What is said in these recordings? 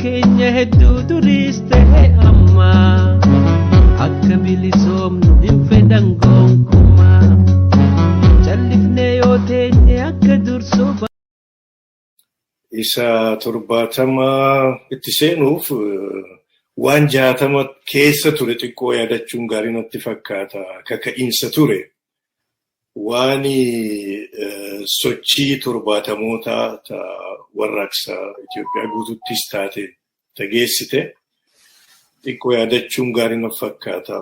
keenya hedduu duris ta'e amma akka bilisoomnu hin fedhan gonkumaa callifnee yoo teenye akka dursoo isa 70 itti seenuuf waan 60 keessa ture xiqqoo yaadachuun gaarii natti fakkaata kaka'iinsa ture waan sochii 70moota warraaqsa Itoophiyaa guutuuttis taate tageessite xiqqoo yaadachuun gaarii natti fakkaata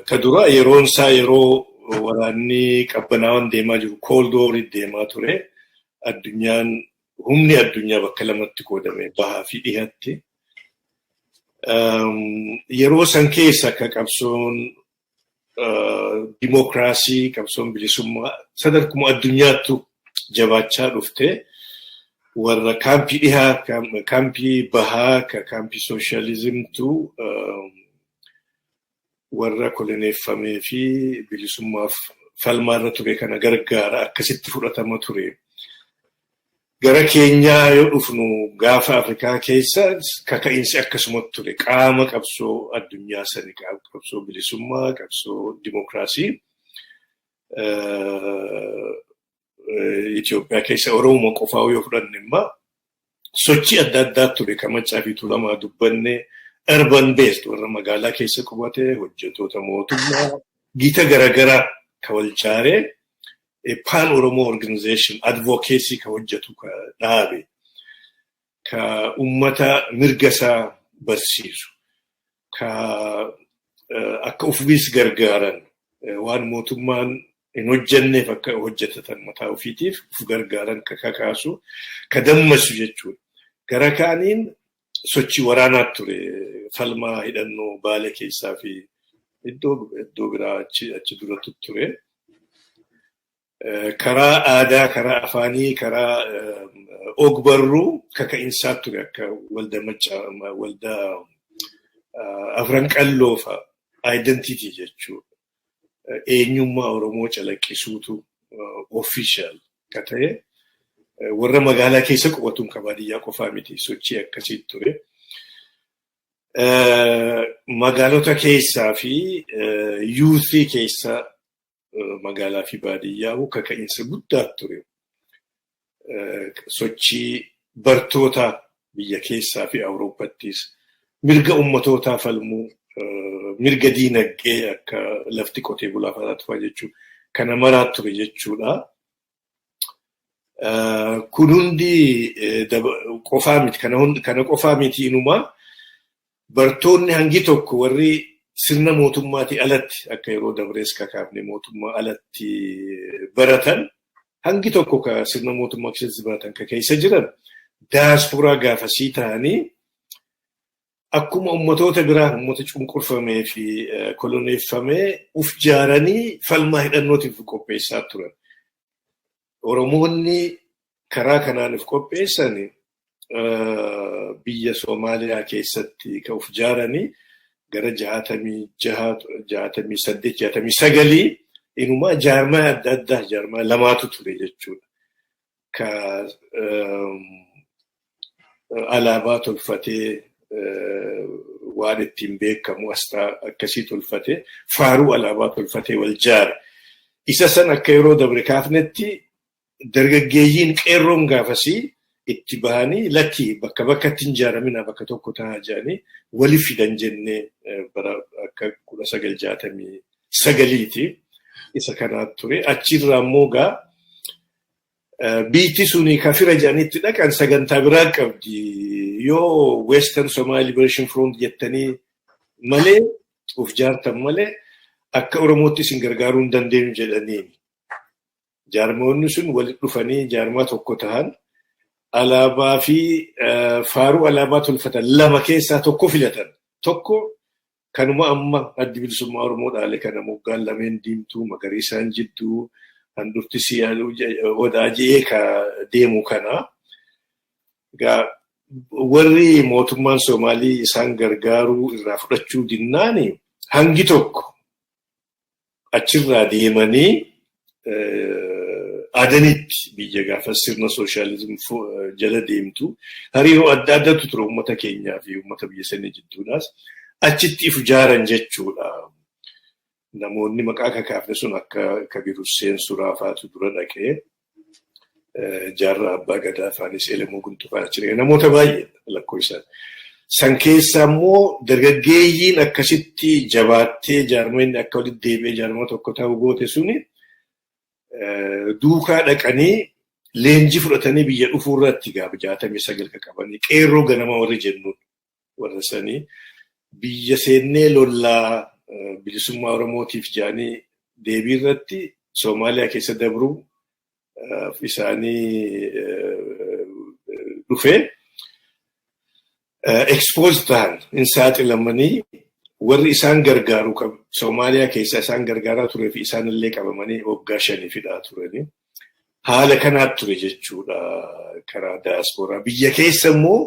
ka dura yeroon isaa yeroo waraanni qabbanaawwan deemaa jiru Cold War deemaa ture addunyaan humni addunyaa bakka lamatti qoodame bahaa fi dhihaatti yeroo san keessa akka qabsoon dimokiraasii qabsoon bilisummaa sadarkuma addunyaattu jabaachaa dhufte warra kaampii dhihaa kaampii bahaa ka kaampii sooshaalizimtu warra koloneeffamee fi bilisummaaf falmaarra ture kana gargaara akkasitti fudhatama ture. Gara keenyaa yoo dhufnu gaafa Afrikaa keessa kaka'iinsi akkasumatti ture qaama qabsoo addunyaa sani qabsoo bilisummaa qabsoo dimokiraasii Itoophiyaa keessa Oromoo qofaa yoo fudhanne immoo sochii adda addaa ture kan Maccaa fi Tuulamaa dubbanne urban based warra magaalaa keessa qubate hojjettoota mootummaa gita garagaraa ka wal jaaree Pan Oromo Organization advocacy ka hojjetu ka dhaabe ka ummata mirgasaa barsiisu ka akka ufiis gargaaran waan mootummaan hin hojjenneef akka hojjetatan mataa ofiitiif uf gargaaran ka kakaasu ka dammasu jechuudha. Gara kaaniin sochii waraanaa ture falmaa hidhannoo Baale keessaa fi iddoo biraa achi duratu ture. Karaa aadaa, karaa afaanii, karaa ogbarruu kaka'iinsaa ture akka waldaa afran qalloo fa'a identity jechuudha. Eenyummaa Oromoo calaqqisuutu official ka ta'e warra magaalaa keessa qubatuun ka baadiyyaa qofaa miti sochii akkasii ture. Magaalota keessaa fi yuuthii keessaa magaalaa fi baadiyyaa kaka'iinsa guddaa ture. Sochii bartoota biyya keessaa fi Awurooppaattis mirga ummatootaa falmuu mirga diinagdee akka lafti qotee bulaa fa'aa jechuudha. Kana maraa ture jechuudha. Kun hundi qofaa miti. Kana qofaa miti inumaa bartoonni hangi tokko warri sirna mootummaatii alatti akka yeroo dabrees kakaafne mootummaa alatti baratan hangi tokko ka sirna mootummaa keessatti baratan ka keessa jiran daasporaa gaafasii ta'anii akkuma ummatoota biraa ummata cunqurfamee fi koloneeffamee uf jaaranii falmaa hidhannootiif qopheessaa turan. Oromoonni karaa kanaan uf qopheessan biyya Soomaaliyaa keessatti ka uf jaaranii gara 68-69 inumaa jaarmaa adda addaa jaarmaa lamaatu ture jechuudha. Ka alaabaa tolfatee waan ittiin beekamu asxaa akkasii tolfatee faaruu alaabaa tolfatee wal jaare. Isa san akka yeroo dabre kaafnetti dargaggeeyyiin qeerroon gaafasii itti bahanii lakkii bakka bakkatti hin jaaramina bakka tokko ta'aa jiranii waliif fidan jennee bara akka 1969ti isa kanaatti ture. Achirraa immoo biitti suni kafira jedhanitti dhaqan sagantaa biraa qabdi. Yoo Western Somali Liberation Front jettanii malee uf jaartan malee akka Oromootti isin gargaaruu hin dandeenyu jedhanii. Jaarmoonni sun walitti dhufanii jaarmaa tokko ta'an alaabaa fi faaruu alaabaa tolfatan lama keessaa tokko filatan. Tokko kanuma amma addi bilisummaa Oromoo dhaale kana moggaan lameen diimtuu magariisaan jidduu handufti siyaaduu odaa je'ee ka deemu kana. Warri mootummaan Soomaalii isaan gargaaruu irraa fudhachuu dinnaani hangi tokko achirraa deemanii adanitti biyya gaafa sirna sooshaalizim jala deemtu hariiroo adda addaatu ture uummata keenyaa fi uummata biyya sanii jidduudhaas achitti if ijaaran jechuudha. Namoonni maqaa kakaafne sun akka Kabir Hussein Suraafaatu dura dhaqee jaarraa abbaa gadaa faanis Elemuu Guntuufaa achi namoota baay'ee lakkoofsaan. San keessaa immoo dargaggeeyyiin akkasitti jabaattee jaarmeenni akka walitti deebi'ee jaarmaa tokko ta'uu goote suni duukaa dhaqanii leenjii fudhatanii biyya dhufuu irratti gaafa 69 qabanii qeerroo ganama warri jennuun warra sanii biyya seennee lollaa bilisummaa Oromootiif jaanii deebii irratti Soomaaliyaa keessa dabruu isaanii dhufee expose ta'an hin saaxilamanii warri isaan gargaaru Soomaaliyaa keessa isaan gargaaraa turee fi isaanillee qabamanii waggaa 5 fidhaa turanii haala kanaatti ture jechuudha karaa daasporaa. Biyya keessa immoo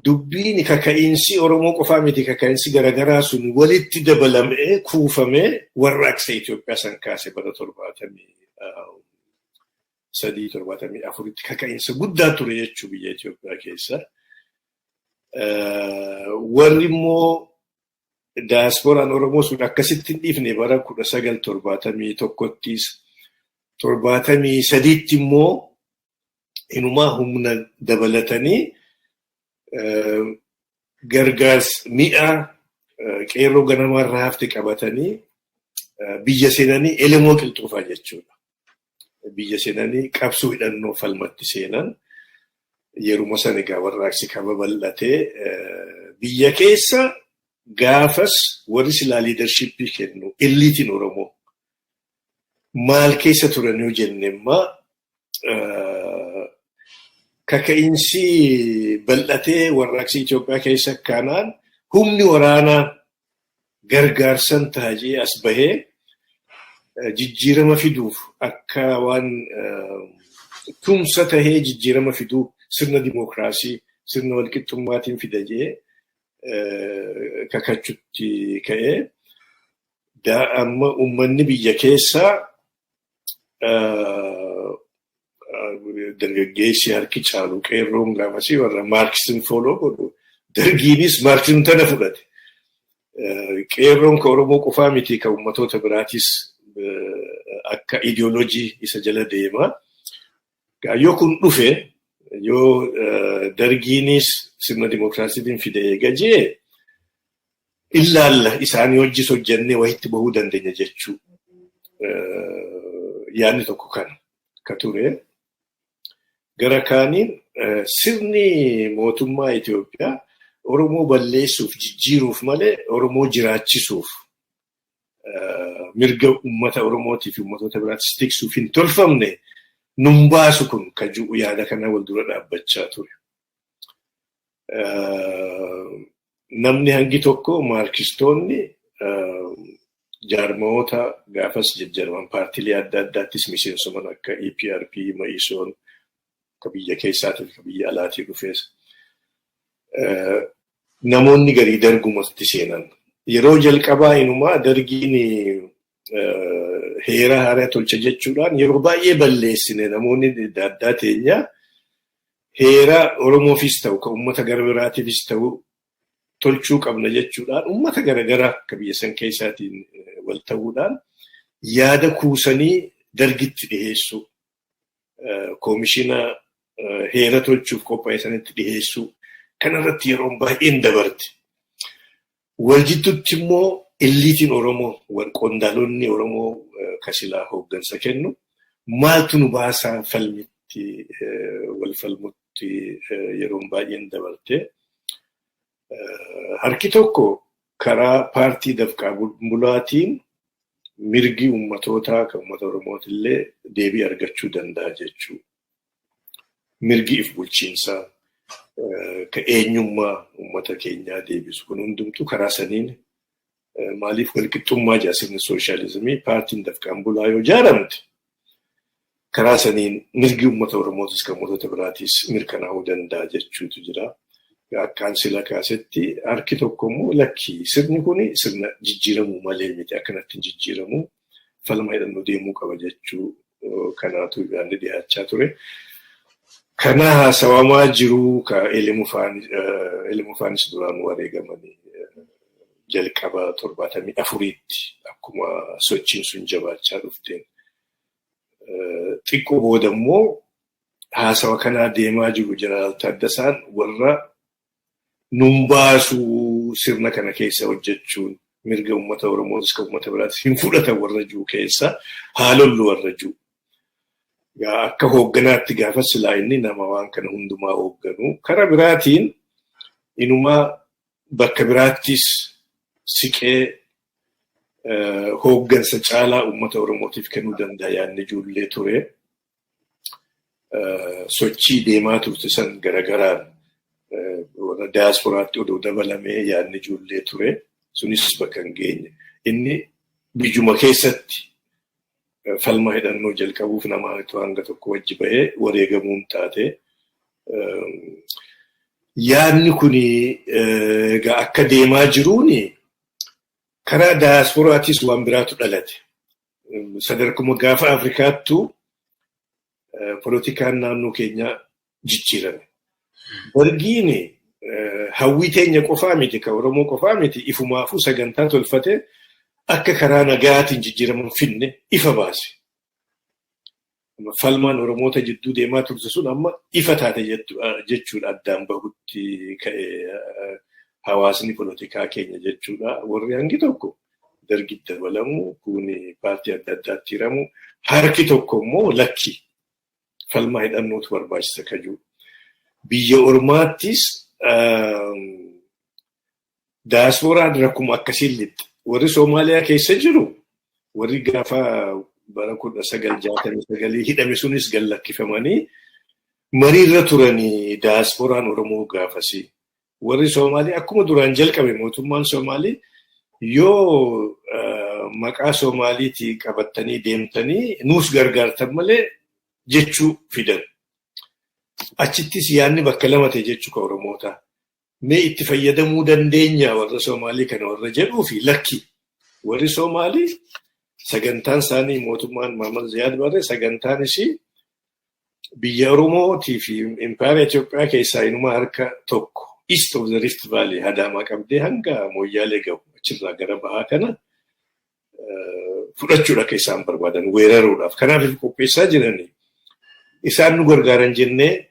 dubbiin kaka'iinsi Oromoo qofaa miti kaka'iinsi garaagaraa sun walitti dabalamee kuufamee warraaqsa Itoophiyaa san kaase bara 73-74tti kaka'iinsa guddaa ture jechuu biyya Itoophiyaa keessa. Warri immoo daasporaan Oromoo sun akkasitti hin dhiifne bara 1971ttis 73tti immoo inumaa humna dabalatanii gargaarsa mi'a qeerroo ganamarraa hafte qabatanii biyya seenanii Elemoo Qilxuufaa jechuudha. Biyya seenanii qabsoo hidhannoo falmatti seenan yeruma sana egaa warraaqsi qaba bal'atee biyya keessa gaafas warri silaa liidarshippii kennu illiitiin Oromoo maal keessa turan yoo jennemmaa kaka'iinsi bal'atee warraaqsi Itoophiyaa keessa kanaan humni waraanaa gargaarsan taajee as bahee jijjiirama fiduuf akka waan tumsa tahee jijjiirama fiduu sirna dimookiraasii sirna walqixxummaatiin fidajee kakachutti ka'ee amma uummanni biyya keessaa dargaggeessi harki caalu qeerroon gaafasii warra maarkisiin fooloo godhu dargiinis maarkisiin tana fudhate. Qeerroon ka Oromoo qofaa miti ka uummatoota biraatis akka ideoloojii isa jala deema. Yoo kun dhufe yoo dargiinis sirna dimookiraasiitiin fide eegajee illaalla isaanii hojis hojjannee wayitti bahuu dandeenya jechuu yaadni tokko kana ka ture. Gara kaaniin sirni mootummaa Itoophiyaa Oromoo balleessuuf jijjiiruuf malee Oromoo jiraachisuuf mirga uummata Oromootiif uummatoota biraatis tiksuuf hin tolfamne nun baasu kun ka jiru yaada kana wal dura dhaabbachaa ture. Namni hangi tokko maarkistoonni jaarmoota gaafas jajjarman paartilee adda addaattis miseensoman akka EPRP, Ma'isoon ka biyya keessaatii fi biyya alaatii dhufees. Namoonni garii dargumatti seenan. Yeroo jalqabaa inumaa dargiin heera haaraa tolcha jechuudhaan yeroo baay'ee balleessine namoonni adda addaa teenya heera Oromoofis ta'u ka uummata gara biraatiifis ta'u tolchuu qabna jechuudhaan uummata garaagaraa akka biyya san keessaatiin wal ta'uudhaan yaada kuusanii dargitti dhiheessuu koomishina heera tolchuuf qophaa'e sanitti dhiheessuu kanarratti yeroon baay'een dabarte. Waljittutti immoo illiitiin Oromoo qondaalonni Oromoo kasilaa hooggansa kennu maaltu nu baasaa falmitti wal falmutti yeroon baay'een dabarte. Harki tokko karaa paartii dafqaa bulaatiin mirgi uummatootaa kan uummata Oromootillee deebii argachuu danda'a jechuu. Mirgi if bulchiinsaa ka eenyummaa uummata keenyaa deebisu kun hundumtu karaa saniin maaliif walqixxummaa jaasirni sooshaalizimii paartiin dafqaan bulaa yoo ijaaramte karaa saniin mirgi uummata Oromootis kan uummattoota biraatis mirkanaa'uu danda'a jechuutu jira. Akkaan sila kaasetti harki tokko immoo lakkii sirni kun sirna jijjiiramuu malee miti akkanatti jijjiiramuu falma hidhannoo deemuu qaba jechuu kanaatu yaadni dhiyaachaa ture. Kana haasawamaa jiru ka Elimufaanis duraan wareegamanii jalqaba 74tti akkuma sochiin sun jabaachaa dhufteen. Xiqqoo booda immoo haasawa kanaa deemaa jiru Jeneraal Taaddasaan warra nun baasuu sirna kana keessa hojjechuun mirga uummata Oromootis kan uummata biraatis hin fudhatan warra jiru keessa haalollu warra jiru. Akka hoogganaatti gaafa silaa inni nama waan kana hundumaa hoogganu. Karaa biraatiin inumaa bakka biraattis siqee hooggansa caalaa uummata Oromootiif kennuu danda'a yaadni ijoollee ture. Sochii deemaa turte san garagaraan warra diyaasporaatti odoo dabalamee yaadni ijoollee ture. Sunis bakka hin geenye. Inni biyyuma keessatti falma hidhannoo jalqabuuf namaanitu hanga tokko wajji bahee wareegamuun taate. Yaadni kuni akka deemaa jiruuni karaa diyaasporaatis waan biraatu dhalate. Sadarkuma gaafa Afrikaattu polotikaan naannoo keenyaa jijjiirame. Dargiin hawwii teenya qofaa miti ka Oromoo qofaa miti ifumaafuu sagantaa tolfate akka karaa nagaatiin jijjiiraman finne ifa baase. Falmaan Oromoota jidduu deemaa turte sun amma ifa taate jechuudha addaan bahutti ka'ee hawaasni polotikaa keenya jechuudha. Warri hangi tokko dargitti dabalamu kuni paartii adda addaatti hiramu harki tokko immoo lakki falmaa hidhannootu barbaachisa kajuu. Biyya ormaattis diyaasporaan rakkuma akkasiin lixxe. Warri Soomaaliyaa keessa jiru warri gaafa bara 1969 hidhame sunis gallakkifamanii mariirra turanii diyaasporaan Oromoo gaafasi. Warri Soomaalii akkuma duraan jalqabe mootummaan Soomaalii yoo maqaa Soomaaliitii qabattanii deemtanii nuus gargaartan malee jechuu fidan. Achittis yaadni bakka lama ta'e jechuu ka Oromoota. Mee itti fayyadamuu dandeenya warra Soomaalii kana warra jedhuu fi lakki. Warri Soomaalii sagantaan isaanii mootummaan Maamad Ziyaad Barre sagantaan ishii biyya Oromootii fi Impaayera Itoophiyaa keessaa inuma harka tokko East of the Rift Valley Adaamaa qabdee hanga Mooyyaalee gahu achirraa gara bahaa kana fudhachuudha akka isaan barbaadan weeraruudhaaf. Kanaaf qopheessaa jiranii. Isaan nu gargaaran jennee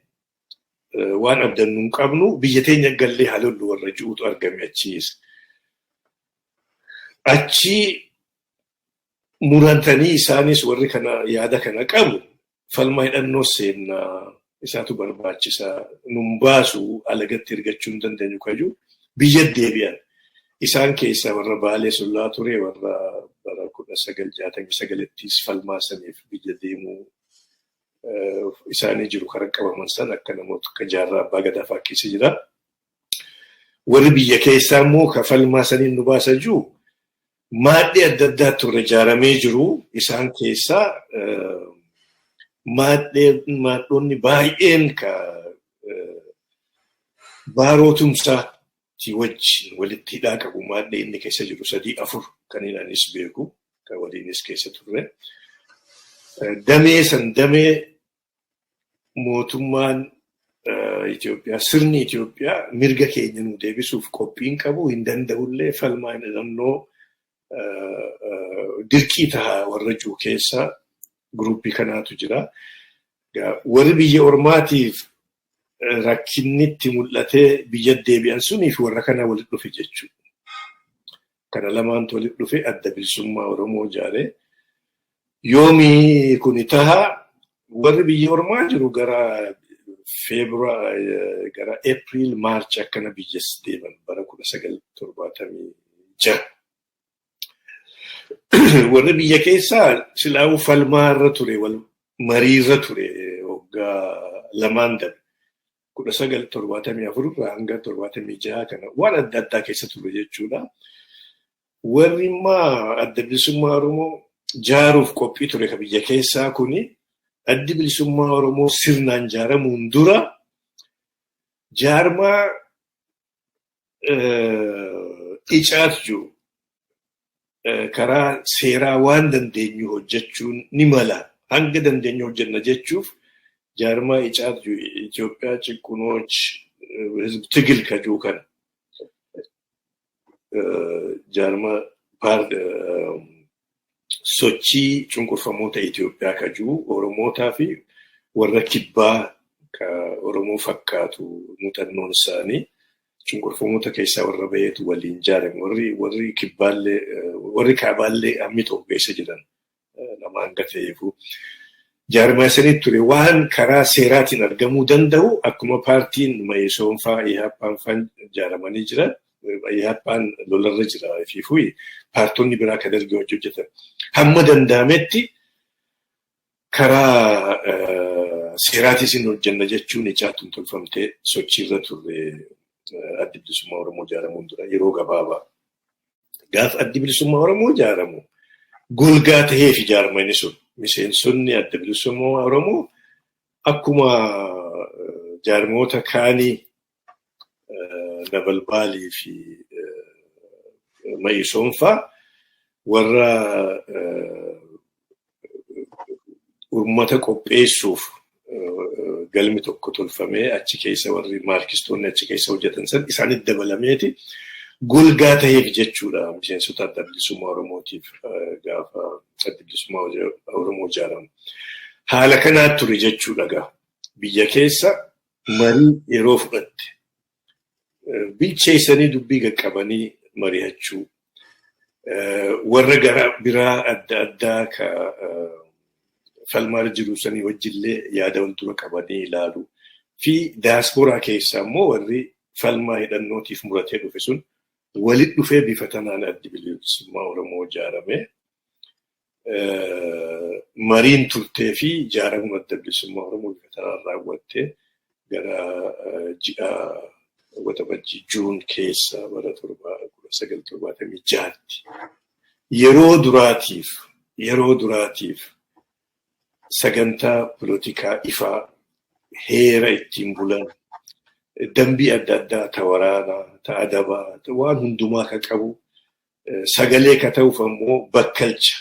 waan abdannu hin qabnu biyya teenya gallee haalollu warra ji'uutu argame achiis. Achi murantanii isaanis warri kana yaada kana qabu falmaa hidhannoo seennaa isaatu barbaachisaa nun baasu alagatti ergachuu hin dandeenyu kajuu biyya deebi'an. Isaan keessaa warra Baalee Sullaa ture warra bara 1969ttis falmaa saniif biyya deemuu isaanii jiru karan qabaman san akka namoota akka jaarraa abbaa gadaa fa'aa keessa jira. Warri biyya keessaa immoo ka falmaa saniin nu baasa jiru maadhii adda addaatti warra ijaaramee jiru isaan keessaa maadhoonni baay'een ka baarootumsaatti wajjin walitti hidhaa qabu maadhee inni keessa jiru 3-4 kan inaanis beeku kan waliinis keessa turre. Damee mootummaan Itoophiyaa sirni Itoophiyaa mirga keenya nu deebisuuf qophiin qabu hin danda'ullee falmaa hidhannoo dirqii tahaa warra jiru keessaa guruppii kanaatu jira. Warri biyya ormaatiif rakkinnitti mul'atee biyya deebi'an suniif warra kana walitti dhufe jechuudha. Kana lamaantu walitti dhufe adda bilisummaa Oromoo ijaaree. Yoomii kuni tahaa warri biyya ormaa jiru gara gara April March akkana biyyas deeman bara 1976. Warri biyya keessaa silaa'uu falmaa irra ture wal marii irra ture waggaa lamaan darbe 1974 irraa hanga 76 kana waan adda addaa keessa ture jechuudha. Warri immoo adda bilisummaa Oromoo jaaruuf qophii ture ka biyya keessaa kuni addi bilisummaa Oromoo sirnaan jaaramuun dura jaarmaa icaatu jiru. Karaa seeraa waan dandeenyu hojjechuun ni mala hanga dandeenyu hojjenna jechuuf jaarmaa icaatu Itoophiyaa ጭቁኖች ህዝብ ትግል ከጁ kan jaarmaa sochii cunqurfamoota Itoophiyaa kajuu Oromootaa fi warra kibbaa ka Oromoo fakkaatu muuxannoon isaanii cunqurfamoota keessaa warra baheetu waliin jaarame warri kibbaallee warri kaabaallee ammito keessa jiran namaan gateefu jaarmaa sanii ture waan karaa seeraatiin argamuu danda'u akkuma paartiin Ma'isoonfaa Ihaappaan jaaramanii jiran Ihaappaan lolarra jira fi paartonni biraa kan erga hojjetan hamma danda'ametti karaa seeraatiin hojjenna jechuun icaatuun tolfamtee sochiirra turre addi bilisummaa Oromoo jaaramuun dura yeroo gabaabaa gaafa addi bilisummaa Oromoo jaaramu golgaa ta'eef jaarmani sun miseensonni adda bilisummaa Oromoo akkuma jaarmoota kaanii Nabalbaalii fi Ma'isoonfaa warra uummata qopheessuuf galmi tokko tolfamee achi keessa warri maarkistoonni achi keessa hojjetan san isaanitti dabalameeti golgaa ta'eef jechuudha miseensota adda bilisummaa Oromootiif gaafa adda bilisummaa Oromoo ijaaramu. Haala kanaa ture jechuudha gaa biyya keessa marii yeroo fudhatte bilcheessanii dubbii qaqqabanii mari'achuu warra gara biraa adda addaa ka falmaa jiru sanii wajjillee yaada wal dura qabanii ilaalu fi daasporaa keessaa immoo warri falmaa hidhannootiif muratee dhufe sun walitti dhufee bifa tanaan addi bilisummaa Oromoo ijaarame mariin turtee fi ijaaramuun adda bilisummaa Oromoo bifa tanaan raawwattee gara ji'a waxabajjii Juun keessa bara 1976tti yeroo duraatiif sagantaa politikaa ifaa heera ittiin bulan dambii adda addaa ta waraanaa ta adabaa waan hundumaa ka qabu sagalee ka ta'uuf ammoo bakkalcha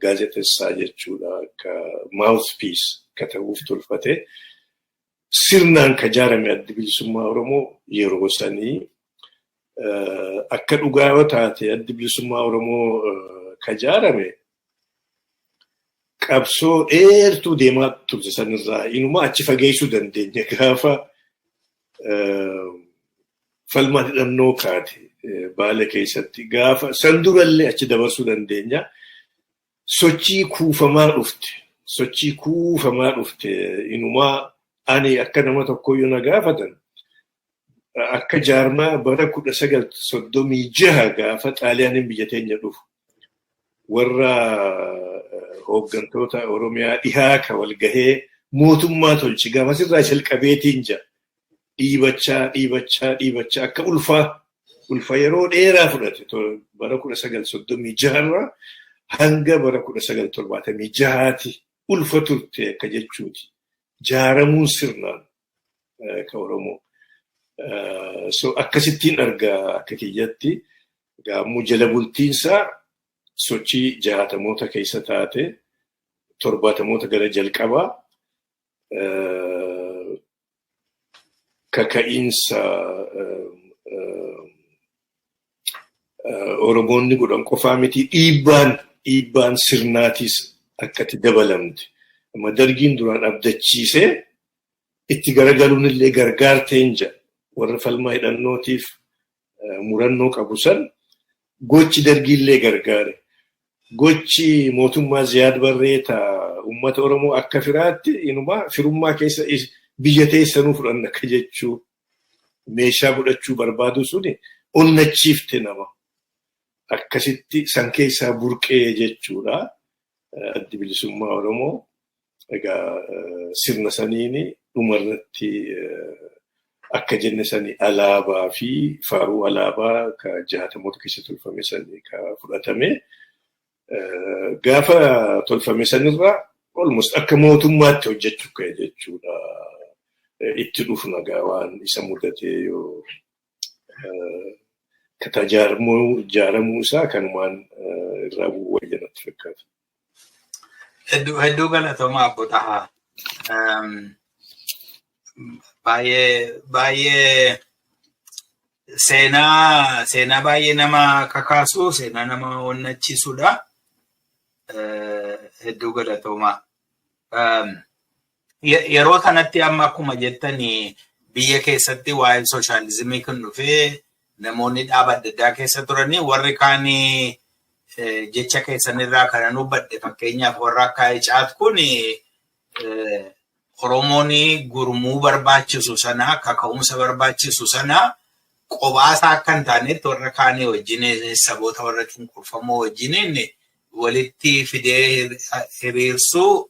gaazexessaa jechuudha ka mouthpiece ka ta'uuf tolfate sirnaan ka jaarame addi bilisummaa Oromoo yeroo sanii akka dhugaa taate addi bilisummaa Oromoo ka jaarame qabsoo dheertuu deemaa turte sanirraa inuma achi fageessuu dandeenya gaafa falmaa hidhannoo kaate baala keessatti gaafa san durallee achi dabarsuu dandeenya sochii kuufamaa dhufte inuma ani akka nama tokkoyyuu na gaafatan akka jaarmaa bara 1936 gaafa xaaliyaaniin biyya teenya dhufu warra hooggantoota Oromiyaa dhihaa ka wal gahee mootummaa tolchi gaafasirraa jalqabeetiin jira dhiibachaa akka ulfa yeroo dheeraa fudhate bara 1936 hanga bara 1976tti ulfa turte akka jechuuti jaaramuun sirnaan ka Oromoo so akkasittiin argaa akka kiyyatti gaammu jala bultiinsaa sochii 60moota keessa taate 70moota gara jalqabaa kaka'iinsa Oromoonni godhan qofaa miti dhiibbaan sirnaatis akkatti dabalamte amma dargiin duraan abdachiisee itti garagaluun illee gargaarteen jira warra falmaa hidhannootiif murannoo qabu san gochi dargiillee gargaare gochi mootummaa Ziyaad Barree uummata Oromoo akka firaatti inuma firummaa keessa biyya teessanuu fudhanna akka jechuu meeshaa godhachuu barbaadu suni onnachiifte nama akkasitti san keessaa burqee jechuudha addi bilisummaa Oromoo egaa sirna saniini dhumarratti akka jenne sanii alaabaa fi faaruu alaabaa ka 60moota keessa tolfame sanii ka fudhatame gaafa tolfame sanirraa almost akka mootummaatti hojjechuu ka'e jechuudha itti dhufna gaa waan isa mudatee yoo ka ijaaramuu isaa kanumaan irraa bu'uu wayyanatti fakkaata. Hedduu galatoomaa Obbo Tahaa. Baay'ee seenaa baay'ee nama kakaasu, seenaa nama onnachiisudha. Hedduu galatoomaa. Yeroo kanatti amma akkuma jettanii biyya keessatti waa'ee sooshaalizimii kan dhufee namoonni dhaaba adda addaa keessa turanii warri kaanii jecha keessanirraa kanan hubadhe fakkeenyaaf warra akka Icaat kun Oromoon gurmuu barbaachisu sana kaka'umsa barbaachisu sana qobaasaa akka hin taanetti warra kaanii wajjin saboota warra cunqurfamoo wajjin walitti fidee hiriirsuu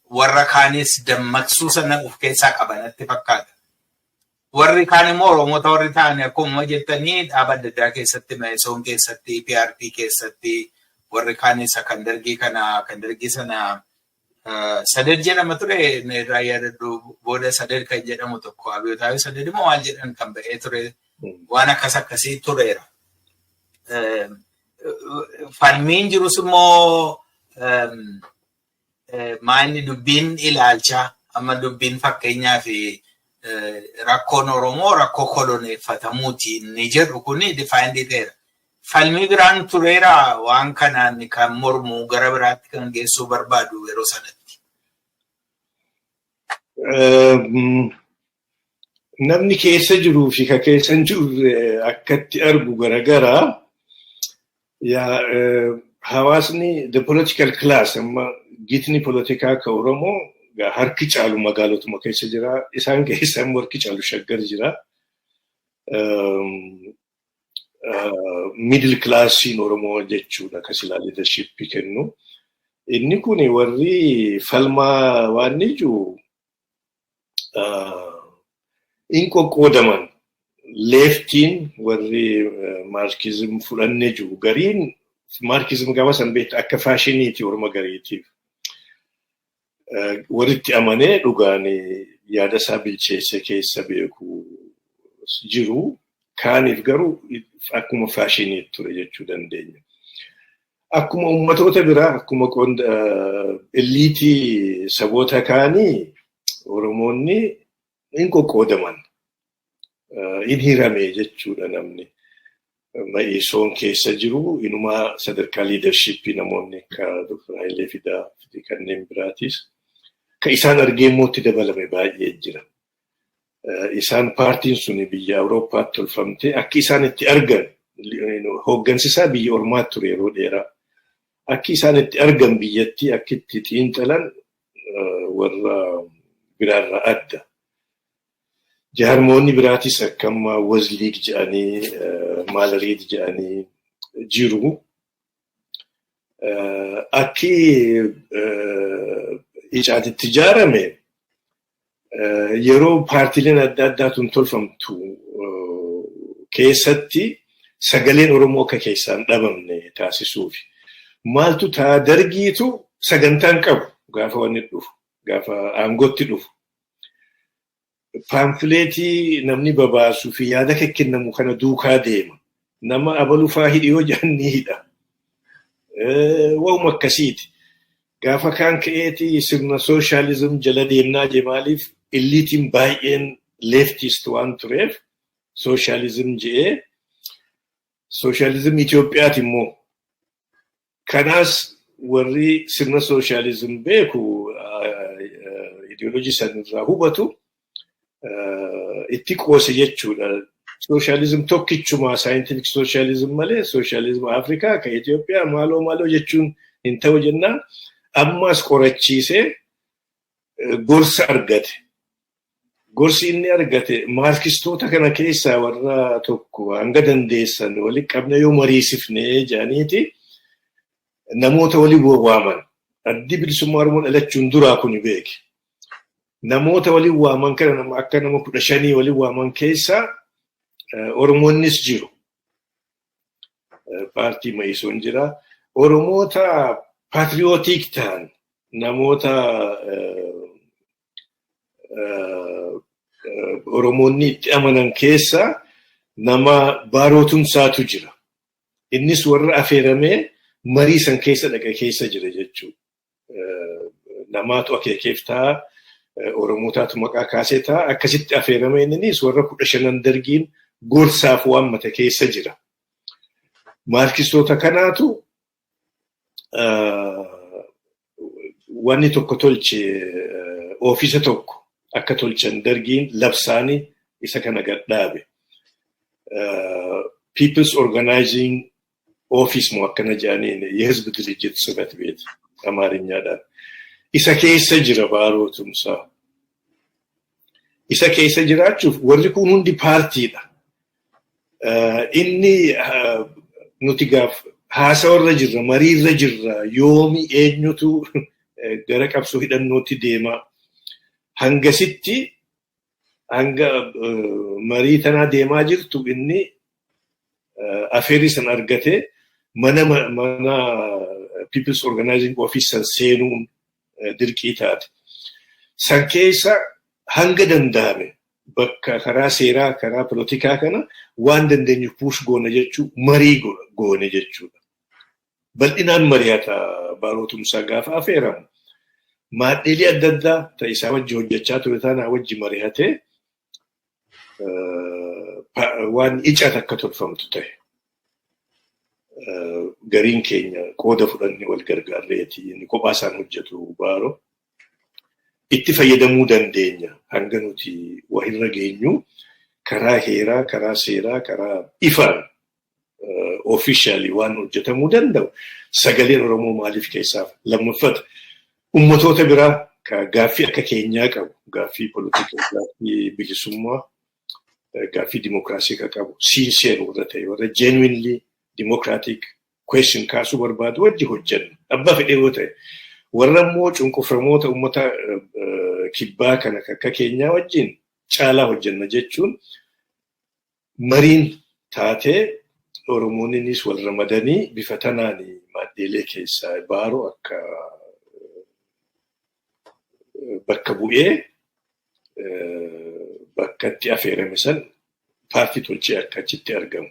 warra kaanis dammaqsuu sana of keessaa qabanatti fakkaata. Warri kaan immoo Oromoota warri ta'an akkuma jettanii dhaaba adda addaa keessatti Meesoon keessatti PRP keessatti warri kaanis kan dargii sana Saded jedhama ture irraa yaadadhu booda Saded kan jedhamu tokko Abiyyootaawi Saded immoo maal jedhan kan ba'ee ture waan akkasii tureera. Falmiin jirus immoo maanni dubbiin ilaalchaa amma dubbiin fakkeenyaa fi rakkoon Oromoo rakkoo koloneeffatamuuti inni jedhu kuni difaayindiidheera. Falmii biraan tureera waan kanaan kan mormuu gara biraatti kan geessuu barbaadu yeroo sanatti. Namni keessa jiruu fi ka keessa hin jirre akkatti argu garagaraa hawaasni the political class amma gitni politikaa ka Oromoo harki caalu magaalotuma keessa jira. Isaan keessa immoo harki caalu Shaggar jira. Middle classiin Oromoo jechuudha kasila leadership kennu. Inni kun warri falmaa waan jiru in qoqqoodaman leftiin warri marxism fudhannee jiru gariin marxism gama san beektu akka faashiniiti Oromoo gariitiif. Walitti amanee dhugaan yaada isaa bilcheesse keessa beeku jiru. Kaaniif garuu akkuma faashiniitti ture jechuu dandeenya. Akkuma ummatoota biraa akkuma eliitii saboota kaanii Oromoonni in qoqqoodaman. In hirame jechuudha namni. Meesoon keessa jiru inumaa sadarkaa leadershipii namoonni akka Dr. Hayilee Fidaa fi kanneen biraatis. Ka isaan argee mootti dabalame baay'ee jira. Isaan paartiin suni biyya Awurooppaatti tolfamte akka isaan itti argan hooggansisaa biyya Ormaatti ture yeroo dheeraa. Akka isaan itti argan biyyatti akka itti xiinxalan warra biraarraa adda. Jaarmoonni biraatis akkama Wazliig jedhanii Maalariid jedhanii jiru. Akki Icaatitti ijaarame yeroo paartiileen adda addaatuun tolfamtu keessatti sagaleen Oromoo akka keessaan dhabamne taasisuuf. Maaltu ta'a dargiitu sagantaan qabu gaafa wanni dhufu, gaafa aangootti dhufu. Paamfileetii namni babaasuu fi yaada kennamu kana duukaa deema. Nama abalufaa hidhiyoo jedhan ni hidha. Waa'uma akkasiiti. Gaafa kaan ka'eeti sirna sooshaalizim jala deemnaa jemaaliif eliitiin baay'een leftist waan tureef sooshaalizim je'ee sooshaalizim Itoophiyaati immoo. Kanaas warri sirna sooshaalizim beeku ideoloojii sanirraa hubatu itti qoose jechuudha. Sooshaalizim tokkichumaa saayintifik sooshaalizim malee sooshaalizim Afrikaa ka Itoophiyaa maaloo jechuun hin ta'u jennaan. Ammas qorachiisee gorsa argate. Gorsi inni argate maarkistoota kana keessaa warra tokko hanga dandeessan waliin qabna yoo mariisifne jedhaniiti namoota waliin waaman. Addi bilisummaa Oromoo dhalachuun duraa kun beeki. Namoota waliin waaman kana akka nama 15 waliin waaman keessaa Oromoonnis jiru. Paartii Meesoon jira. Oromoota patriotic ta'an namoota Oromoonni itti amanan keessa nama Baarootumsaatu jira. Innis warra affeeramee marii san keessa dhaqa keessa jira jechuudha. namaatu akeekeef ta'a Oromootaatu maqaa kaasee ta'a akkasitti affeerame innis warra 15 dargiin gorsaaf waammata keessa jira. Maarkistoota kanaatu wanni tokko tolche ofiisa tokko akka tolchan dargiin labsaanii isa kana gadhaabe. People's Organizing Office moo akkana jedhaniin የህዝብ ድርጅት ጽሕፈት ቤት አማርኛadhaan isa keessa jira Baaroo Tumsaa. Isa keessa jiraachuuf warri kun hundi paartiidha. Inni nuti gaaf haasawarra jirra, mariirra jirra, yoomi eenyutu gara qabsoo hidhannootti deema. Hangasitti hanga marii tanaa deemaa jirtu inni affeerri san argate mana People's Organizing Office san seenuun dirqii taate. San keessa hanga danda'ame bakka karaa seeraa karaa polotikaa kana waan dandeenyu puush goona jechuu marii goone jechuudha. Bal'inaan mari'ata Baaroo Tumsaa gaafa affeeramu. Maadheelee adda addaa ta'isaa wajji hojjechaa ture taanaa wajji mari'atee waan icata akka tolfamtu ta'e. Gariin keenya qooda fudhanne wal gargaarreeti inni kophaa isaan hojjetu Baaroo. Itti fayyadamuu dandeenya hanga nuti wahirra geenyu karaa heeraa, karaa seeraa, karaa ifaan officially waan hojjetamuu danda'u. Sagaleen Oromoo maaliif keessaaf lammaffata ummatoota biraa gaaffii akka keenyaa qabu, gaaffii polotikaa, gaaffii bilisummaa, gaaffii dimokiraasii akka qabu, sincere warra ta'e warra genuinely democratic question kaasuu barbaadu wajji hojjenna. Abbaa fedhee yoo ta'e warra immoo cunqurfamoota ummata kibbaa kana akka keenyaa wajjin caalaa hojjenna jechuun mariin taatee Oromoonnis wal ramadanii bifa tanaan maadheelee keessaa Baaroo akka bakka bu'ee bakkatti affeerame san paartii tolchee akka achitti argamu.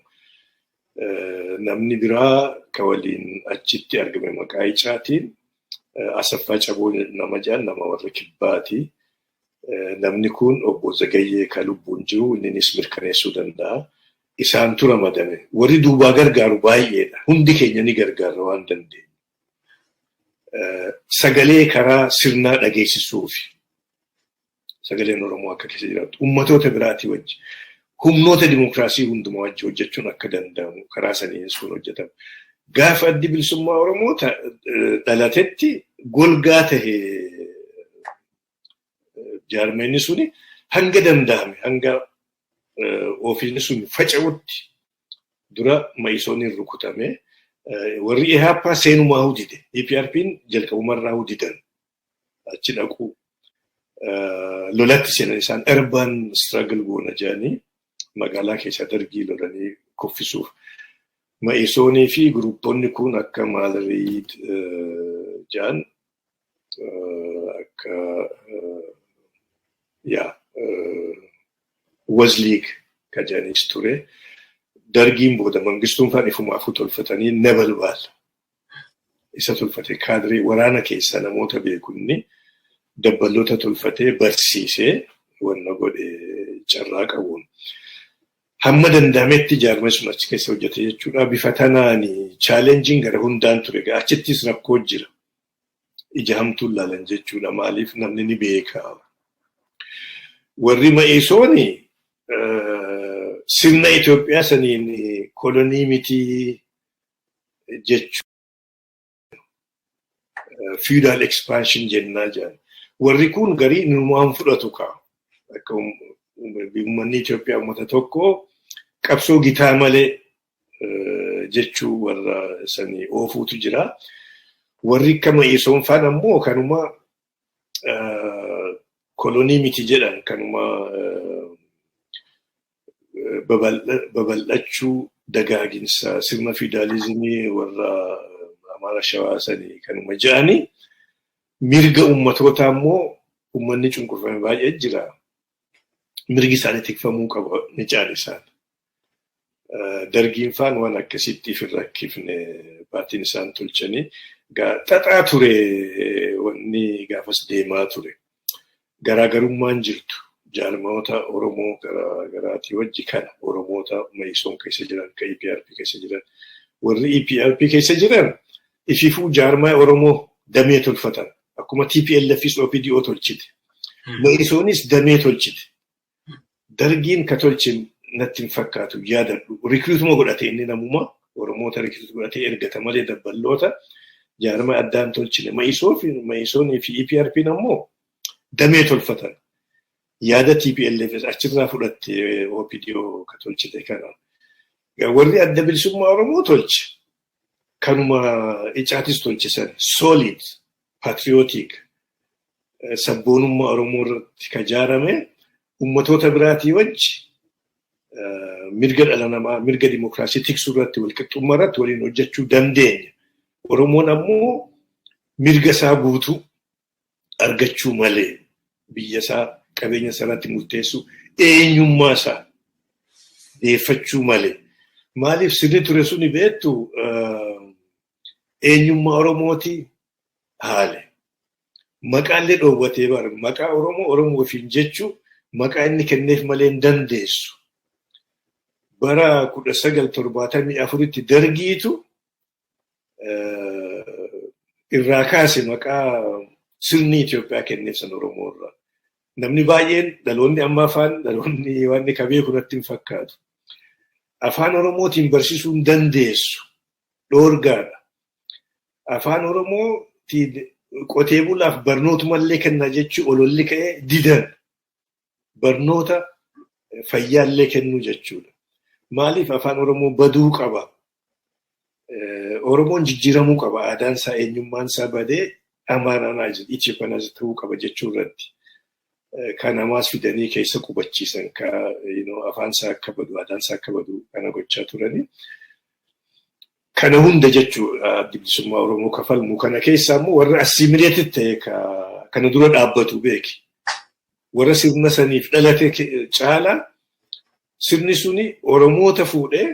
Namni biraa ka waliin achitti argame maqaa icaatiin Asaffaa Caboo nama jedhan nama warra kibbaati. Namni kun obbo Zagayyee ka lubbuun jiru innis mirkaneessuu danda'a. Isaantu ramadame. Warri duubaa gargaaru baay'eedha. Hundi keenya ni gargaara waan dandeenyu. Sagalee karaa sirnaa dhageessisuufi. Sagaleen Oromoo akka keessa jiraatu. Ummatoota biraatii wajji. Humnoota dimokiraasii hundumaa wajji hojjechuun akka danda'amu karaa saniin sun hojjetama. Gaafa addi bilisummaa Oromoo dhalatetti golgaa tahe jaarmeenni suni hanga danda'ame hanga ofiisni sun faca'utti dura Ma'isooniin rukutame warri EHAPaa seenumaa hudide EPRP'n jalqabumarraa hudidan achi dhaqu lolatti seenan isaan urban struggle goona jedhanii magaalaa keessa dargii lolanii kuffisuuf. Ma'isoonii fi guruppoonni kun akka Maalariid jedhan akka Wazliig ka jedhanis ture. Dargiin booda mangistuun faan ifumaafuu tolfatanii nabalbaal. Isa tolfate kaadiree waraana keessa namoota beekunni dabbaloota tolfatee barsiisee wanna godhe carraa qabuun. Hamma danda'ametti jaarmee sun achi keessa hojjete jechuudha. Bifa tanaan chaalenjiin gara hundaan ture. Achittis rakkoo jira. Ija hamtuun laalan jechuudha. Maaliif namni ni beeka. Warri Ma'isooni sirna Itoophiyaa saniin kolonii mitii jechuudha. Feudal expansion jennaa jedhan. Warri kun garii numaan fudhatu ka'a. Akka uummanni Itoophiyaa uummata tokko qabsoo gitaa malee jechuu warra sanii oofuutu jira. Warri akka Ma'isoon faan ammoo kanuma kolonii miti jedhan kanuma babal'achuu dagaaginsa sirna fiidaalizimii warra Amaara Shawaa sanii kanuma jedhanii mirga uummatootaa ammoo uummanni cunqurfame baay'ee jira. Mirgi isaanii tikfamuu qaba ni caallisaan. Dargiin faan waan akkasitti hin rakkifne baatiin isaan tolchanii xaxaa ture wanni gaafas deemaa ture. Garaagarummaan jirtu jaarmoota Oromoo garaagaraatii wajji kana Oromoota Mayisoon keessa jiran kan EPRP keessa jiran warri EPRP keessa jiran ififuu jaarmaa Oromoo damee tolfatan akkuma TPLFis OPDO tolchite. Mayisoonis damee tolchite. Dargiin ka tolchin natti hin fakkaatu yaadadhu. Rikruutuma godhate inni namuma Oromoota rikruut godhatee ergata malee dabballoota jaarmaa addaan tolchine. Mayisoonii fi EPRP'n ammoo damee tolfatan. Yaada TPLFs achirraa fudhatte OPDO ka tolchite kana. Warri adda bilisummaa Oromoo tolche. Kanuma icaatis tolchisan solid, patriotic, sabboonummaa Oromoo irratti ka jaarame ummatoota biraatii wajji mirga dhala namaa, mirga dimokiraasii tiksuu irratti walqixxummaa irratti waliin hojjechuu dandeenya. Oromoon ammoo mirga isaa guutuu argachuu malee biyya isaa qabeenya isaa irratti murteessuu eenyummaa isaa deeffachuu malee. Maaliif sirni ture suni beektu eenyummaa Oromooti haale. Maqaallee dhoowwatee bara maqaa Oromoo ofiin jechuu maqaa inni kenneef malee hin dandeessu. Bara 1974tti dargiitu irraa kaase maqaa sirni Itoophiyaa kenneef san Oromoo irraa. Namni baay'een dhaloonni amma afaan dhaloonni waan kabee kunatti hin fakkaatu. Afaan Oromootiin barsiisuu hin dandeessu. Dhoorgaadha. Afaan Oromootiin qotee bulaaf barnootumallee kennaa jechuu ololli ka'ee didan. Barnoota fayyaallee kennuu jechuudha. Maaliif afaan Oromoo baduu qaba? Oromoon jijjiiramuu qaba. Aadaan isaa eenyummaan isaa badee amaanaa Itiyoophiyaan ta'uu qaba jechuu irratti. Kan namaas fidanii keessa qubachiisan afaan isaa akka badu, aadaan isaa akka badu kana gochaa turani. Kana hunda jechuudha adda bilisummaa Oromoo kafalmu. Kana keessaa immoo warra assimileeted ta'e kana dura dhaabbatu beeki. Warra sirna saniif dhalate caala sirni suni Oromoota fuudhee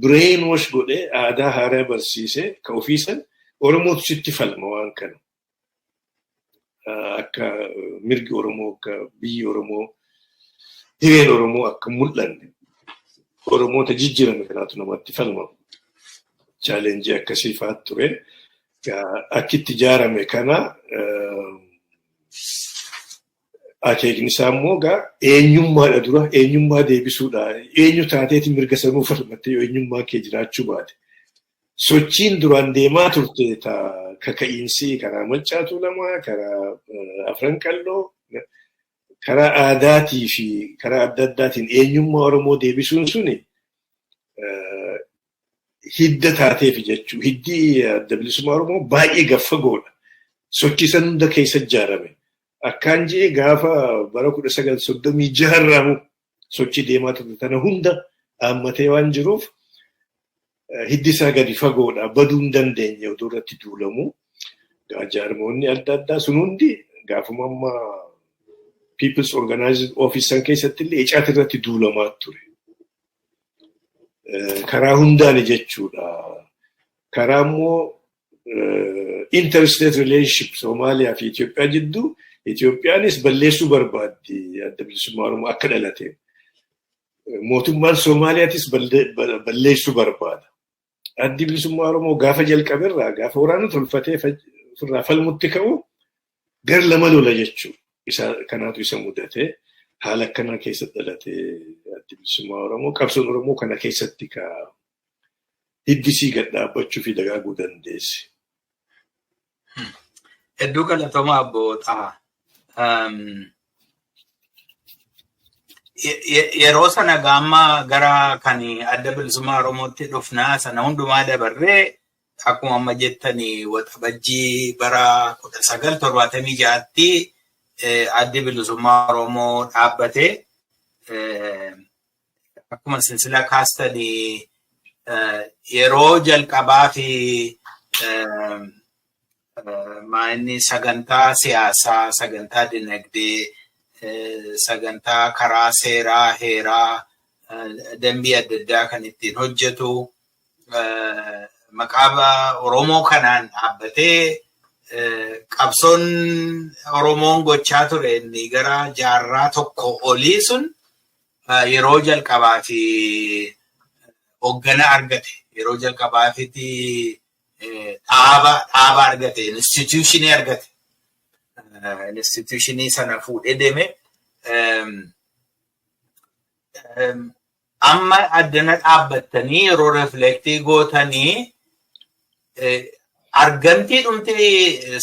brain wash godhee aadaa haaraa barsiisee ka ofiisan Oromootu sitti falma waan kana. Akka mirgi Oromoo, akka biyyi Oromoo, hireen Oromoo akka mul'anne Oromoota jijjiirame kanaatu namatti falma. Challenge akkasii fa'aatu ture. Akkitti ijaarame kana akeekni isaa immoo eenyummaadha dura eenyummaa deebisuudha. Eenyu taateeti mirga sanuu falmattee eenyummaa kee jiraachuu baate. Sochiin duraan deemaa turte kaka'iinsi karaa Maccaa Tuulamaa, karaa Afran Qalloo, karaa aadaatii fi karaa adda addaatiin eenyummaa Oromoo deebisuun suni hidda taateef jechuu. Hiddi adda bilisummaa Oromoo baay'ee gaffagoodha. Sochii san hunda keessa ijaarame. Akkaan jee gaafa bara 1936 sochii deemaa turte tana hunda haammatee waan jiruuf hiddi isaa gadi fagoodha. Baduu hin dandeenye oduu irratti duulamu. Jaarmoonni adda addaa sun hundi gaafuma amma People's Organized Office san keessatti illee icaati irratti duulamaa ture. Karaa hundaan jechuudha. Karaa immoo interstate relationship Somaaliyaa fi Itoophiyaa jidduu Itoophiyaanis balleessuu barbaaddi adda bilisummaa Oromoo akka dhalate. Mootummaan Soomaaliyaatis balleessuu barbaada. Addi bilisummaa Oromoo gaafa jalqaberraa gaafa waraana tolfatee ofirraa falmutti ka'u gar lama lola jechuudha. Kanaatu isa mudate. Haala akkanaa keessatti dhalatee addi bilisummaa Oromoo qabsoon Oromoo kana keessatti hiddisii gad dhaabbachuu fi dagaaguu dandeesse. Hedduu galatooma abbootaa. Yeroo sana gaamma gara kan adda bilisummaa Oromootti dhufnaa sana hundumaa dabarree akkuma amma jettanii waxabajjii bara 1976tti addi bilisummaa Oromoo dhaabbate. Akkuma silsila kaastanii yeroo jalqabaa fi maanni sagantaa siyaasaa, sagantaa dinagdee, sagantaa karaa seeraa, heeraa, dambii adda addaa kan ittiin hojjetu maqaa Oromoo kanaan dhaabbatee qabsoon Oromoon gochaa ture inni gara jaarraa tokko olii sun yeroo jalqabaati hoggana argate. Yeroo jalqabaafiti dhaaba argate, institutionii argate. Institutionii sana fuudhee deeme. Amma addana dhaabbattanii yeroo reflektii gootanii argamtii dhumti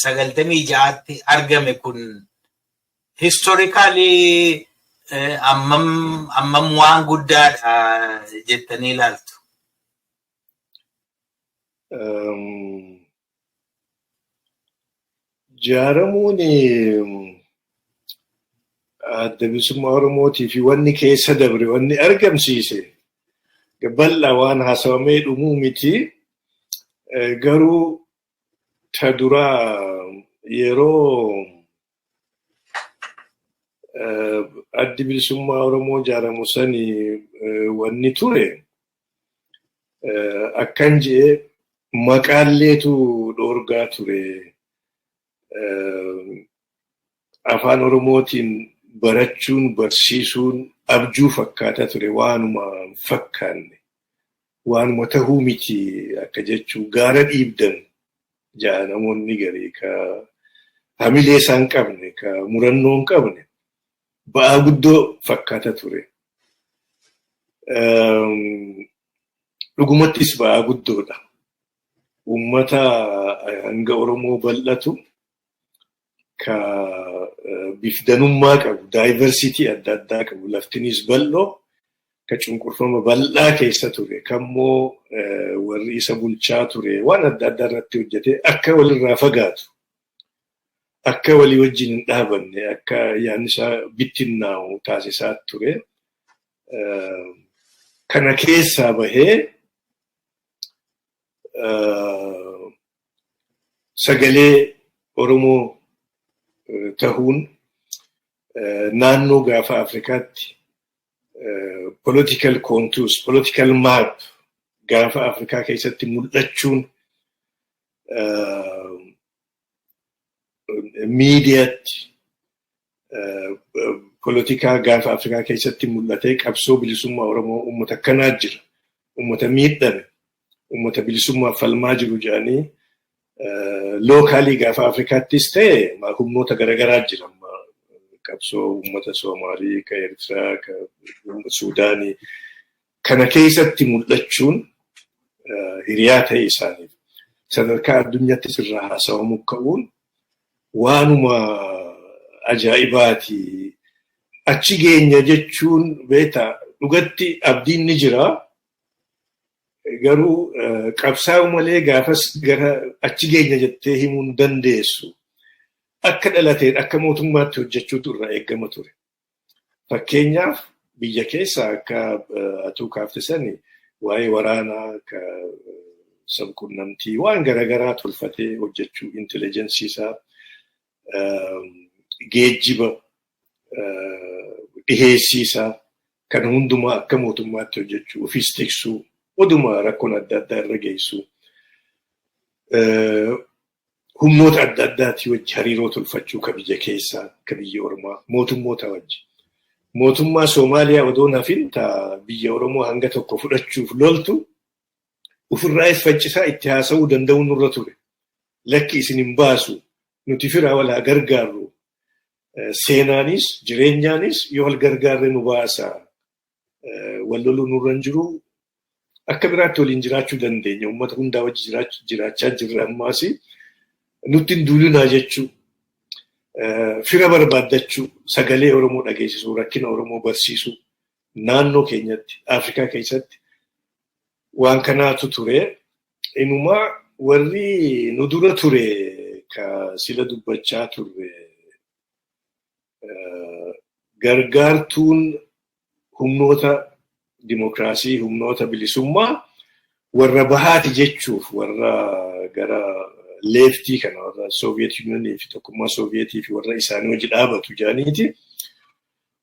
96tti argame kun historically ammam waan guddaadha jettanii ilaaltu. Jaaramuun adda bilisummaa Oromootii fi wanni keessa dabre wanni argamsiise bal'aa waan haasawamee dhumuu miti. Garuu ta duraa yeroo addi bilisummaa Oromoo jaaramu sanii wanni ture akkan jedhee maqaalleetu dhoorgaa ture. Afaan Oromootiin barachuun barsiisuun abjuu fakkaata ture waanuma fakkaanne. Waanuma tahuu miti akka jechuu gaara dhiibdan ja'a namoonni garii ka hamilee isaan qabne ka murannoo hin qabne ba'aa guddoo fakkaata ture. Dhugumattis ba'aa guddoodha. Uummata hanga Oromoo bal'atu ka bifdanummaa qabu, diversity adda addaa qabu, laftinis bal'oo ka cunqurfama bal'aa keessa ture, kammoo warri isa bulchaa ture, waan adda addaa irratti hojjete akka walirraa fagaatu, akka walii wajjin hin dhaabanne, akka yaadni isaa bittinnaa'u taasisaa ture. Kana keessaa bahee sagalee Oromoo tahuun naannoo gaafa Afrikaatti political contours, political map gaafa Afrikaa keessatti mul'achuun miidiyaatti politikaa gaafa Afrikaa keessatti mul'atee qabsoo bilisummaa Oromoo uummata akkanaa jira. Uummata miidhame, uummata bilisummaa falmaa jiru jedhanii lookaalii gaafa Afrikaattis ta'e humnoota garaagaraa jira. Qabsoo uummata Soomaalii, ka Eertiraa, ka Suudaanii kana keessatti mul'achuun hiriyaa ta'e isaaniif sadarkaa addunyaattis irraa haasawamuu ka'uun waanuma ajaa'ibaati. Achi geenya jechuun beektaa dhugatti abdiin ni jira. Garuu qabsaa'u malee gaafas gara achi geenya jettee himuu hin dandeessu. Akka dhalateen akka mootummaatti hojjechuutu irraa eegama ture. Fakkeenyaaf biyya keessa akka atuu kaaftisanii waa'ee waraanaa, ka sabquunnamtii waan garaagaraa tolfatee hojjechuu, intelligensiisaa, geejjiba, dhiheessiisaa kan hundumaa akka mootummaatti hojjechuu, ofiis tiksuu, oduma rakkoon adda addaa irra geessuu. Humnoota adda addaatii wajji hariiroo tolfachuu ka biyya keessaa, ka biyya Oromoo, mootummoota wajji. Mootummaa Soomaaliyaa odoo nafin biyya Oromoo hanga tokko fudhachuuf loltu ofirraa faccisaa itti haasa'uu danda'u nurra ture. Lakki isin hin baasu, nuti firaa walaa gargaarru. Seenaanis, jireenyaanis yoo wal gargaarre nu baasa. Wal loluu nurra hin jiru. Akka biraatti waliin jiraachuu dandeenya. Uummata hundaa wajji jiraachaa jirra ammaasi. Nutti hin duulinaa jechuu, fira barbaaddachuu, sagalee Oromoo dhageessisuu, rakkina Oromoo barsiisuu, naannoo keenyatti, Afrikaa keessatti waan kanaatu ture. Inumaa warri nu dura ture ka sila dubbachaa ture gargaartuun humnoota dimokiraasii, humnoota bilisummaa warra bahaati jechuuf warra gara leeftii kana warra Soviet Unionii fi tokkummaa Sovietii fi warra isaanii wajji dhaabatu jedhaniiti.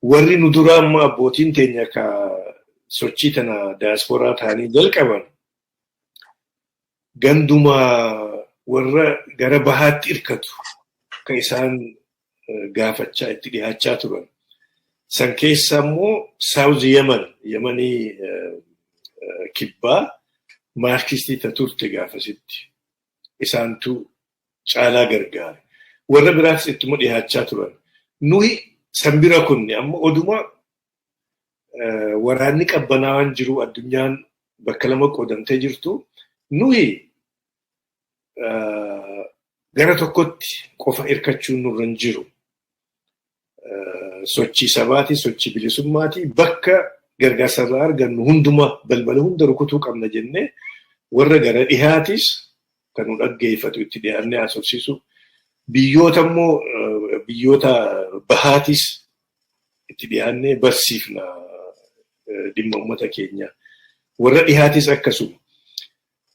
Warri nu dura amma abbootiin teenya ka sochii tana daasporaa ta'anii jalqaban ganduma warra gara bahaatti irkatu kan isaan gaafachaa itti dhiyaachaa turan. San keessa immoo South Yemanii kibbaa maarkistii turte gaafasitti isaantu caalaa gargaare. Warra biraas ittuma dhiyaachaa turan. Nuyi sanbira kunni amma oduma waraanni qabbanaawaan jiru addunyaan bakka lama qoodamtee jirtu nuyi gara tokkotti qofa irkachuun nurra hin jiru. Sochii sabaati, sochii bilisummaati bakka gargaarsarraa argannu hunduma balbala hunda rukutuu qabna jennee warra gara dhihaatis kan nu dhaggeeffatu itti dhiyaannee haasofsiisu. Biyyoota immoo biyyoota bahaatis itti dhiyaannee barsiifna dhimma uummata keenya. Warra dhihaatis akkasuma.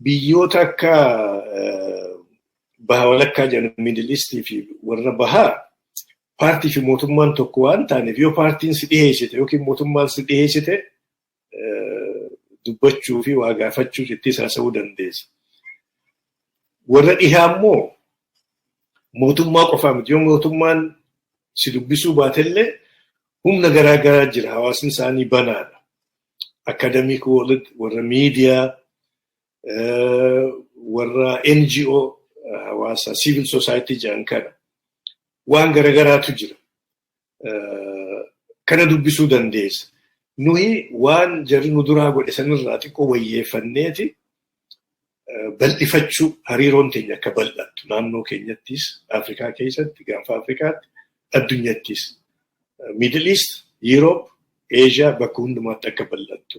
Biyyoota akka baha walakkaa jedhamu Middle Eastii fi warra bahaa paartii fi mootummaan tokko waan taaneef yoo paartiin si dhiheessite yookiin mootummaan si dhiheessite dubbachuu fi waa gaafachuu itti haasa'uu dandeessa. Warra dhihaa immoo mootummaa qofaa miti yoo mootummaan si dubbisuu baatellee humna garaa garaa jira hawaasni isaanii banaadha. Academic world, warra miidiyaa, warra NGO hawaasa civil society jedhan kana waan garagaraatu jira. Kana dubbisuu dandeessa. Nuyi waan jarri nu duraa godhe sanirraa xiqqoo wayyeeffanneeti bal'ifachuu hariiroon teenya akka bal'attu naannoo keenyattis Afrikaa keessatti gaanfa Afrikaatti addunyattis Middle East, Europe, Asia bakka hundumaatti akka bal'attu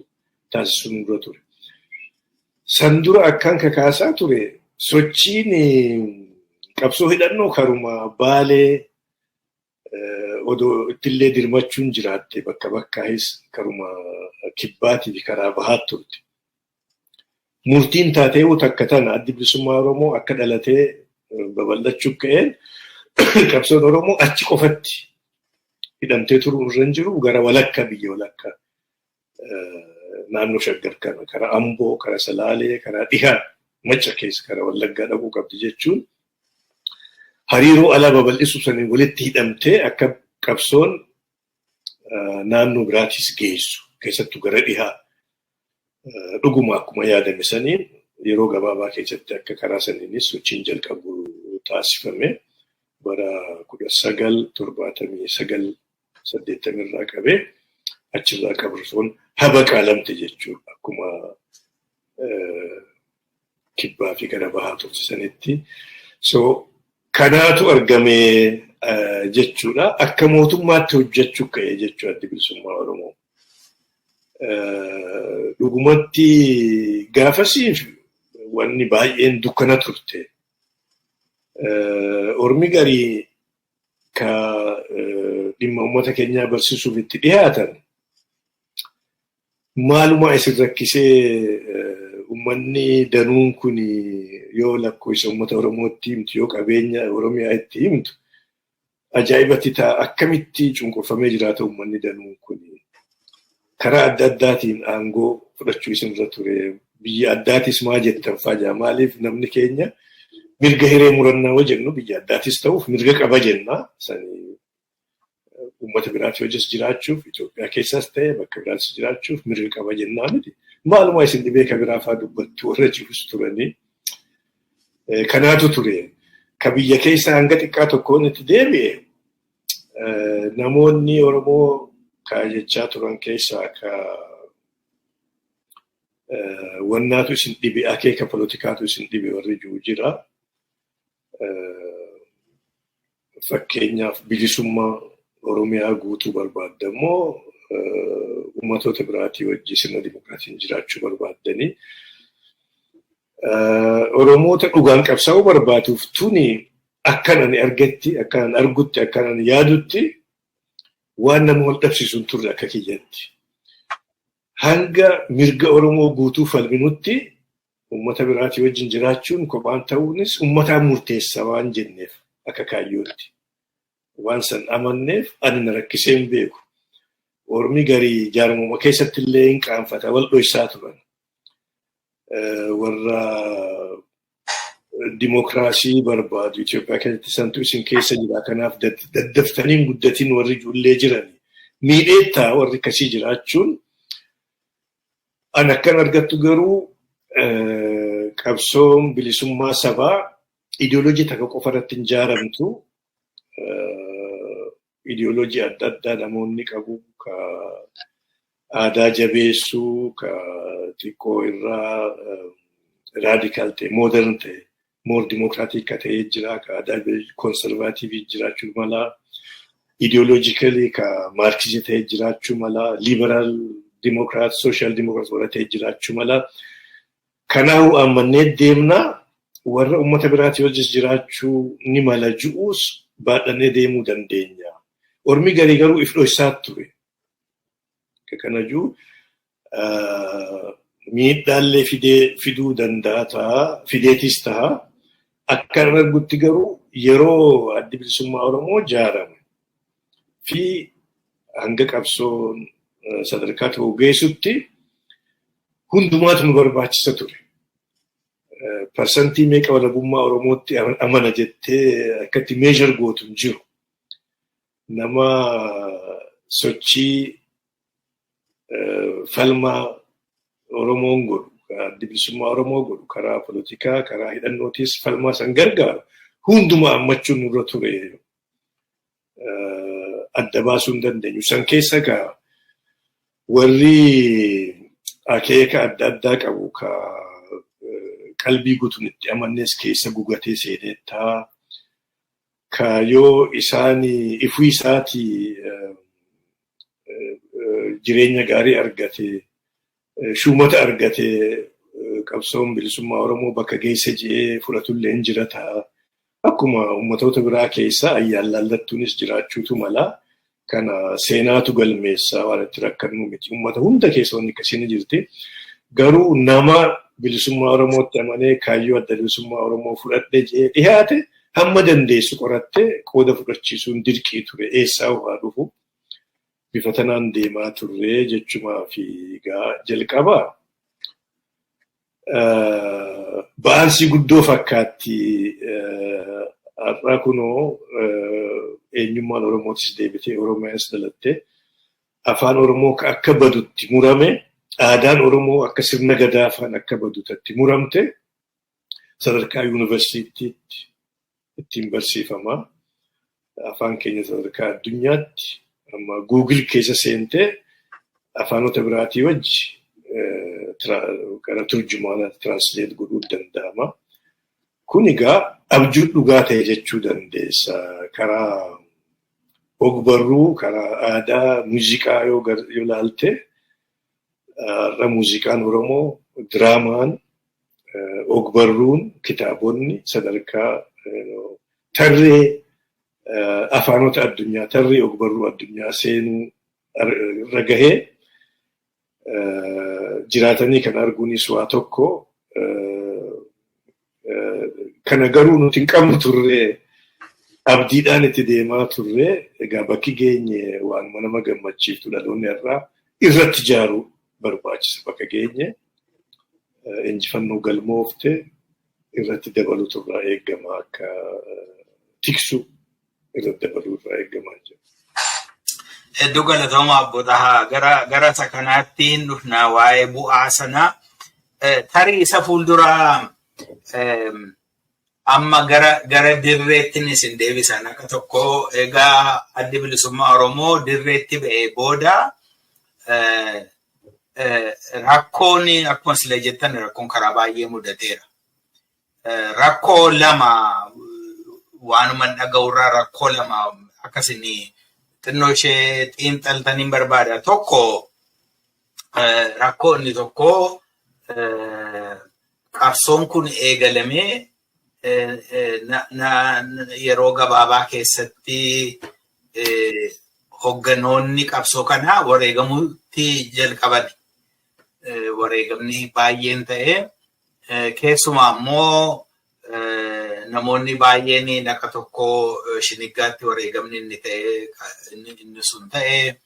taasisuun dura ture. San dura akkaan kakaasaa ture sochiin qabsoo hidhannoo karuma Baalee odoo ittillee dirmachuun jiraatte bakka bakkaa'is karuma Kibbaatii fi karaa bahaatti turte. Murtiin taatee takka tana addi bilisummaa Oromoo akka dhalatee babal'achuu ka'een qabsoon Oromoo achi qofatti hidhamtee turuu irra hin jiru gara walakkaa biyya walakkaa naannoo Shaggar kana karaa Amboo, karaa Salaalee, karaa Dhihaa, Macca keessa karaa Wallaggaa dhaquu qabdi jechuun hariiroo alaa babal'isuu saniin walitti hidhamtee akka qabsoon naannoo biraatis geessu keessattuu gara Dhihaa dhuguma akkuma yaadame saniin yeroo gabaabaa keessatti akka karaa saniinis sochiin jalqabu taasifame bara 1979 irraa qabee achirraa qabsoon haba qaalamte jechuudha akkuma kibbaa fi gara bahaa tursiisanitti. So kanaatu argame jechuudha akka mootummaatti hojjechuu ka'e jechuudha addi bilisummaa Oromoo. Dhugumatti gaafasiif wanni baay'een dukkana turte. Ormi garii ka dhimma uummata keenyaa barsiisuuf itti dhiyaatan maaluma isin rakkisee uummanni danuun kun yoo lakkoofsa uummata Oromootti himtu yoo qabeenya Oromiyaa itti himtu ajaa'ibatti ta'a akkamitti cunqurfamee jiraata uummanni danuun kun karaa adda addaatiin aangoo fudhachuu isinirra ture biyya addaatis maa jettan faajaa maaliif namni keenya mirga hiree murannaa jennu biyya addaatis ta'uuf mirga qaba jenna sanii uummata biraatti hojjes jiraachuuf Itoophiyaa keessas ta'e bakka biraattis jiraachuuf mirga qaba jennaa miti maaluma isin dhibee ka biraafaa dubbattu warra jiruus turanii kanaatu ture ka biyya keessa hanga xiqqaa tokkoon itti deebi'e namoonni Oromoo ka jechaa turan keessaa ka wannaatu isin dhibe akeeka poolitikaatu isin dhibe warri jiru jira. Fakkeenyaaf bilisummaa Oromiyaa guutuu barbaaddamoo ummatoota biraatii wajji sirna dimokiraatiin jiraachuu barbaaddanii Oromoota dhugaan qabsaa'uu barbaaduuf tuni akkanan argetti, akkanan argutti, akkanan yaadutti waan nama wal dhabsiisuun turre akka kiyyatti. Hanga mirga Oromoo guutuu falminutti ummata biraatii wajjin jiraachuun kophaan ta'uunis ummataan murteessaa waan jenneef akka kaayyootti. Waan san amanneef ani na rakkisee hin beeku. Ormi garii jaarmuma keessatti illee hin qaanfata wal dhoysaa turan. Warra Dimookiraasii barbaadu Itoophiyaa keessatti santu isin keessa jira. Kanaaf daddaftanii guddatiin warri ijoollee jiran miidheettaa warri akkasii jiraachuun an akkan argattu garuu qabsoon bilisummaa sabaa ideoloojii takka qofa irratti hin ijaaramtu. Ideoloojii adda addaa namoonni qabu ka aadaa jabeessuu ka xiqqoo irraa raadikaal ta'e moodern ta'e more democratic ka ta'e jira ka aadaa konservaatiivii jiraachuu mala ideoloojikali ka maarkizii ta'e jiraachuu mala liberaal democrat social democrat warra ta'e jiraachuu mala kanaafuu ammannee deemnaa warra uummata biraatii wajjin jiraachuu ni mala ju'uus baadhannee deemuu dandeenya. Ormi garii garuu if dho'isaa ture. Kana juu miidhaallee fiduu danda'a ta'a, fideetis ta'a. Akka argutti garuu yeroo addi bilisummaa Oromoo ijaarame fi hanga qabsoon sadarkaa ta'uu geessutti hundumaatu nu barbaachisa ture. Parsantii meeqa walabummaa Oromootti amana jettee akkatti meeshar gootu hin jiru. Nama sochii falmaa Oromoon godhu, addi bilisummaa Oromoo godhu, karaa polotikaa, karaa hidhannootis falmaa san gargaaru hundumaa hammachuun nurra ture. Adda baasuu hin dandeenyu. San keessa gaa warri akeeka adda addaa qabu ka qalbii guutuun itti amannes keessa gugatee seenettaa ka yoo isaanii ifuu isaatii jireenya gaarii argate shumata argate qabsoon bilisummaa Oromoo bakka geesse jedhee fudhatullee hin jira ta'a. Akkuma ummatoota biraa keessa ayyaallallattuunis jiraachuutu mala kana seenaatu galmeessaa waan itti rakkannu miti. Ummata hunda keessa wanni akkasiin jirti. Garuu nama bilisummaa Oromootti amanee kaayyoo adda bilisummaa Oromoo fudhadhee jedhee dhiyaate hamma dandeessu qorattee qooda fudhachiisuun dirqii ture. Eessaa waa dhufu bifa tanaan deemaa turre jechumaa fi jalqabaa. Ba'aansi guddoo fakkaatti har'a kunoo eenyummaan Oromootis deebitee Oromiyaanis dalattee afaan Oromoo akka badutti murame aadaan Oromoo akka sirna gadaafaan akka badutti muramte sadarkaa yuunivarsiitiitti ittiin barsiifama. Afaan keenya sadarkaa addunyaatti amma Google keessa seentee afaanota biraatii wajji gara turjumaanaatti translate godhuu danda'ama. Kun egaa abjuu dhugaa ta'e jechuu dandeessa. Karaa ogbarruu, karaa aadaa, muuziqaa yoo ilaalte har'a muuziqaan Oromoo, diraamaan, ogbarruun, kitaabonni sadarkaa tarree afaanota addunyaa, tarree ogbarruu addunyaa seenuu irra gahee jiraatanii kan arguunis waa tokko kana garuu nuti hin qabnu turre abdiidhaan itti deemaa turre egaa bakki geenye waanuma nama gammachiiftu dhaloonni irraa irratti ijaaruu barbaachisa bakka geenye injifannoo galmoofte irratti dabaluutu irraa eegama akka tiksu irratti dabaluu irraa eegamaa jira. Hedduu galatooma abboota gara isa kanaatti dhufnaa waa'ee bu'aa sanaa tarii isa fuulduraa amma gara dirreettiin isin deebisan akka tokko egaa addi bilisummaa Oromoo dirreetti ba'ee booda rakkoon akkuma sila jettan rakkoon karaa baay'ee mudateera. Rakkoo lama waanuma dhaga'urraa rakkoo lama akkasinii xinnoo ishee xiinxaltaniin barbaada. Tokko rakkoo inni tokko qabsoon kun eegalamee yeroo gabaabaa keessatti hogganoonni qabsoo kanaa wareegamuutti jalqaban. Wareegamni baay'een ta'ee keessumaa immoo namoonni baay'een akka tokko Shiniggaatti wareegamni inni sun ta'ee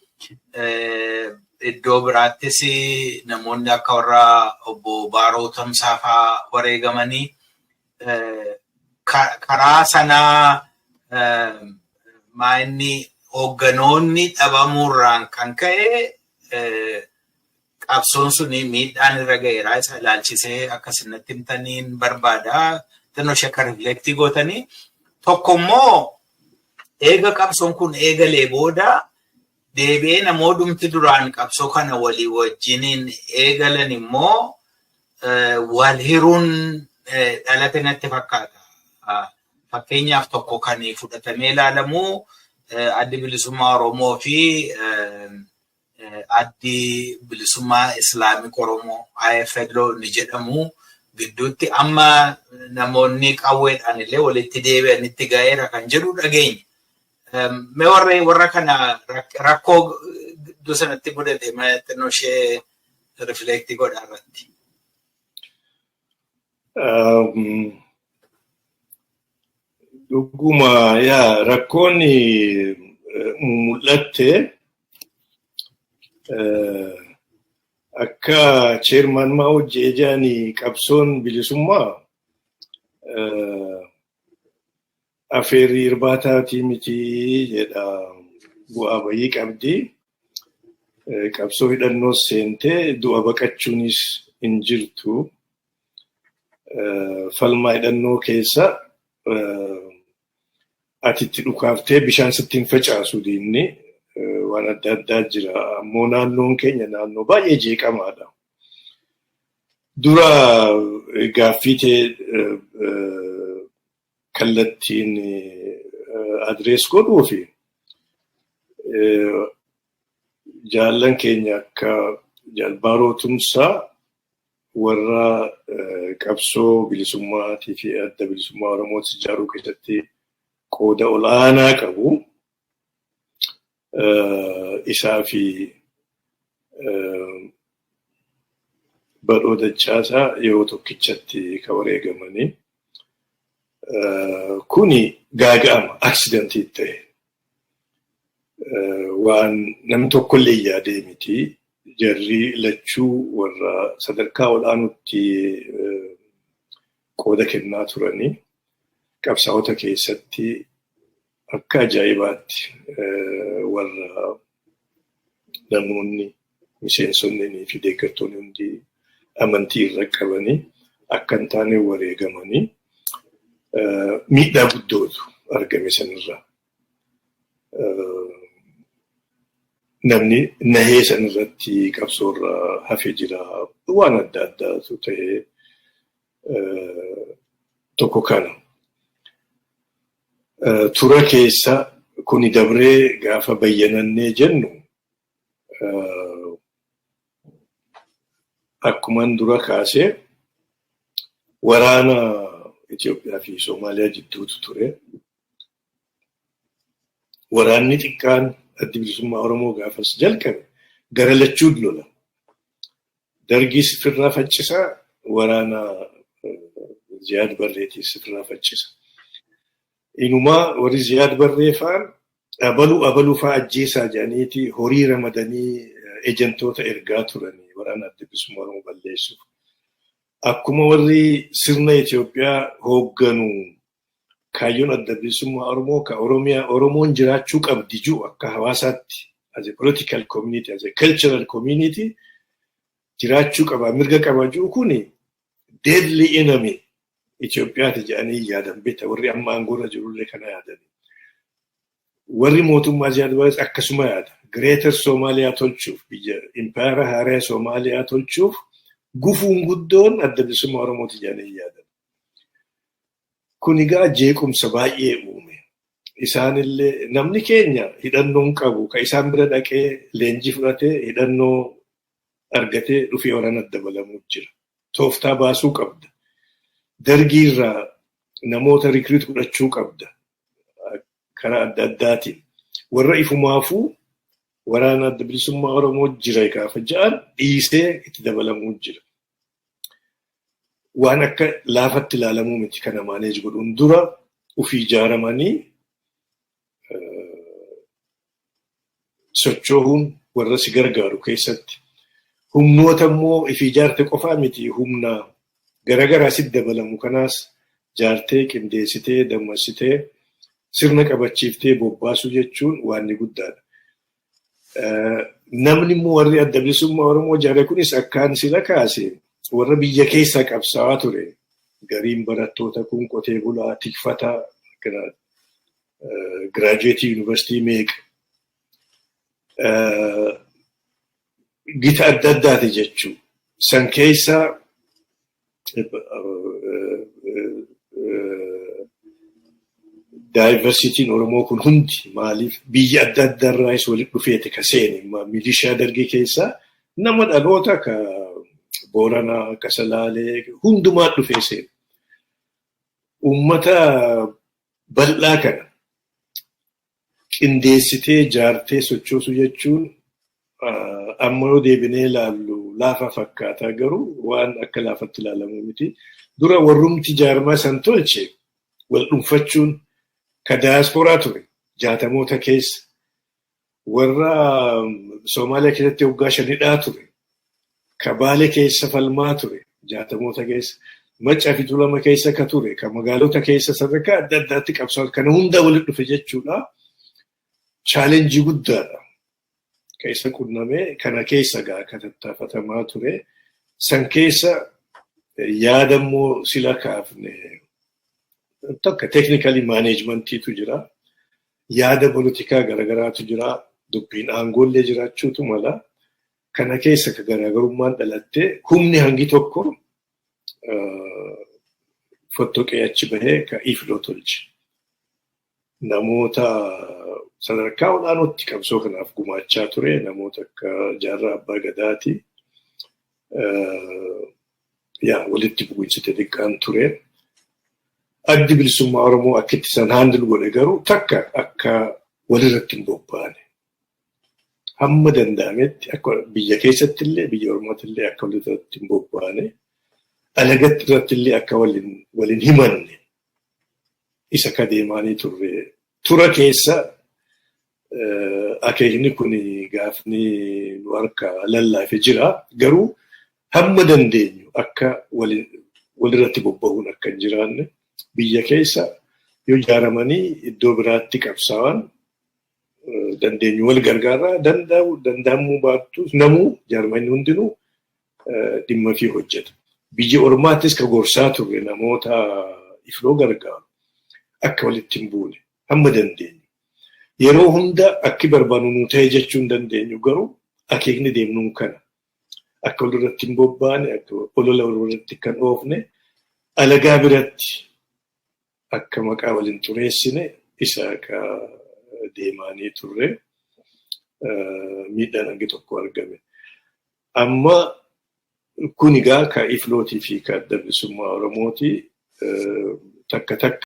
iddoo biraattis namoonni akka warra obbo Baaroo Tamsaafaa wareegamanii karaa sanaa maa'inni hoogganoonni dhabamuurraan kan ka'e qabsoon suni miidhaan irra ga'eera isa ilaalchisee akkasitti himtaniin barbaada. Tannoo shakka rifleektii gootanii tokko immoo eega qabsoon kun eegalee booda deebi'ee namoodumti duraan qabsoo kana walii wajjiniin eegalan immoo wal hiruun dhalate natti fakkaata. Fakkeenyaaf tokko kan fudhatamee ilaalamu addi bilisummaa Oromoo fi addi bilisummaa Islaamik Oromoo IFLO ni jedhamu gidduutti amma namoonni qawweedhaan illee walitti deebi'anitti ga'eera kan jedhu dhageenya. Mee warra kana rakkoo gidduu sanatti mudate xinnoo ishee rifleektii godha irratti. Dhuguma rakkoon mul'atte akka chairman Mao Zedong qabsoon bilisummaa afeerri irbaataatii miti jedha bu'aa bayii qabdi. Qabsoo hidhannoo seentee du'a baqachuunis hin jirtu. Falmaa hidhannoo keessa atitti dhukaaftee bishaan sitti hin facaasu diinni waan adda addaa jira. Ammoo naannoon keenya naannoo baay'ee jeeqamaadha. Dura gaaffii kallattiin adrees godhuu fi jaallan keenya akka Jaalbaaroo Tumsaa warra qabsoo bilisummaatii fi adda bilisummaa Oromootti ijaaruu keessatti qooda olaanaa qabu. Isaa fi Badhoo Dachaasaa yeroo tokkichatti kan wareegamanii. Kuni gaaga'ama aksidantii ta'e. Waan namni tokkollee yaadee miti. Jarri lachuu warra sadarkaa olaanutti qooda kennaa turanii qabsaa'ota keessatti akka ajaa'ibaatti warra namoonni miseensonnii fi deeggartoonni hundi amantii irra qabanii akka hin taane wareegamanii miidhaa guddootu argame sanirraa. Namni nahee sanirratti qabsoorra hafee jira. Waan adda addaatu ta'ee tokko kana. Tura keessa kuni dabree gaafa bayyanannee jennu akkuman dura kaasee waraana Itoophiyaa fi Soomaaliyaa jidduutu ture. Waraanni xiqqaan addi bilisummaa Oromoo gaafas jalqabe gara lachuu lola. Dargii sifirraa faccisa, waraana Ziyaad Barreetii sifirraa faccisa. Inumaa warri Ziyaad Barree fa'aan abaluu fa'aa ajjeesaa jedhaniiti horii ramadanii ejantoota ergaa turanii waraana adda bilisummaa Oromoo balleessuuf. Akkuma warri sirna Itoophiyaa hoogganu kaayyoon adda bilisummaa Oromoo ka Oromoon jiraachuu qabdi jiru akka hawaasaatti as a political community, as a cultural community jiraachuu qaba, mirga qaba jiru kuni deadly enemy Itoophiyaati jedhanii yaadan beekta. Warri amma aangoorra jirullee kana yaadan. Warri mootummaa Ziyaad Barrees akkasuma yaada. Greater Somaaliyaa tolchuuf biyya impaayera haaraa Somaaliyaa tolchuuf gufuun guddoon adda bilisummaa Oromooti jedhanii yaadan. Kun egaa jeequmsa baay'ee uume. Isaanillee namni keenya hidhannoon qabu ka isaan bira dhaqee leenjii fudhatee hidhannoo argatee dhufee waraana dabalamuu jira. Tooftaa baasuu qabda. Dargiirraa namoota rikriit godhachuu qabda. Karaa adda addaatiin. Warra ifumaafuu waraana adda bilisummaa Oromoo jira gaafa ja'an dhiisee itti dabalamuu jira. Waan akka laafatti ilaalamuu miti kana maaneej godhuun dura ufii ijaaramanii socho'uun warra si gargaaru keessatti. Humnoota immoo ifii ijaarte qofaa miti humna garagaraa sitti dabalamu kanaas jaartee qindeessitee dammasitee sirna qabachiiftee bobbaasu jechuun waan guddaadha. Namni immoo warri adda bilisummaa Oromoo jaare kunis akkaan sila kaase warra biyya keessa qabsaa'aa ture. Gariin barattoota kun qotee bulaa tikfataa giraajuweetii yuunivarsiitii meeqa gita adda addaati jechuudha. San keessa daayivarsiitiin Oromoo kun hundi maaliif biyya adda addaarraas walitti dhufeeti ka seeni milishaa dargii keessaa nama dhaloota ka Booranaa ka Salaalee hundumaa dhufee seeni. Uummata bal'aa kana qindeessitee jaartee sochoosu jechuun amma yoo deebinee ilaallu laafa fakkaataa garuu waan akka laafatti ilaalamu miti. Dura warrumti jaarmaa san tolche wal dhuunfachuun ka daasporaa ture jaatamoota keessa warra Soomaaliyaa keessatti waggaa 5 ture ka Baalee keessa falmaa ture jaatamoota keessa Maccaa fi Tuulama keessa ka ture ka magaalota keessa sadarkaa adda addaatti qabsaa'u kana hunda walitti dhufe jechuudha. Chaalenjii guddaadha. Keessa qunnamee kana keessa gaa ka tattaafatamaa ture. San keessa yaadammoo sila kaafne tokko technically managementiitu jira. Yaada politikaa garagaraatu jira. Dubbiin aangoollee jiraachuutu mala. Kana keessa ka garaagarummaan dhalattee humni hangi tokko fottoqee achi bahee ka ifloo tolche. Namoota sadarkaa olaanootti qabsoo kanaaf gumaachaa ture. Namoota akka Jaarraa Abbaa Gadaati. Walitti bu'iinsi xixiqqaan ture. Addi bilisummaa Oromoo akka itti san haandil godhe garuu takka akka walirratti hin bobba'ane. Hamma danda'ametti akka biyya keessatti illee biyya Oromootti illee akka walirratti hin bobba'ane. Alagatti irratti illee akka waliin himanne isa ka deemaanii turre. Tura keessa akeekni kun gaafni nu harka lallaafe jira. Garuu hamma dandeenyu akka walirratti bobba'uun akka hin jiraanne biyya keessa yoo ijaaramanii iddoo biraatti qabsaa'an dandeenyu wal gargaaraa danda'amuu baattus namuu jaarmanni hundinuu dhimma fi hojjeta. Biyya Ormaattis ka gorsaa turre namoota ifloo gargaaru akka walitti hin buune hamma dandeenyu. Yeroo hunda akki barbaannu nu ta'e jechuu hin dandeenyu garuu akeekni deemnuun kana. Akka walirratti hin bobbaane, akka olola walirratti kan oofne, alagaa biratti akka maqaa waliin xureessine isa akka deemaanii turre miidhaan hangi tokko argame. Amma kun egaa ka iflootii fi ka adda bilisummaa Oromooti takka takka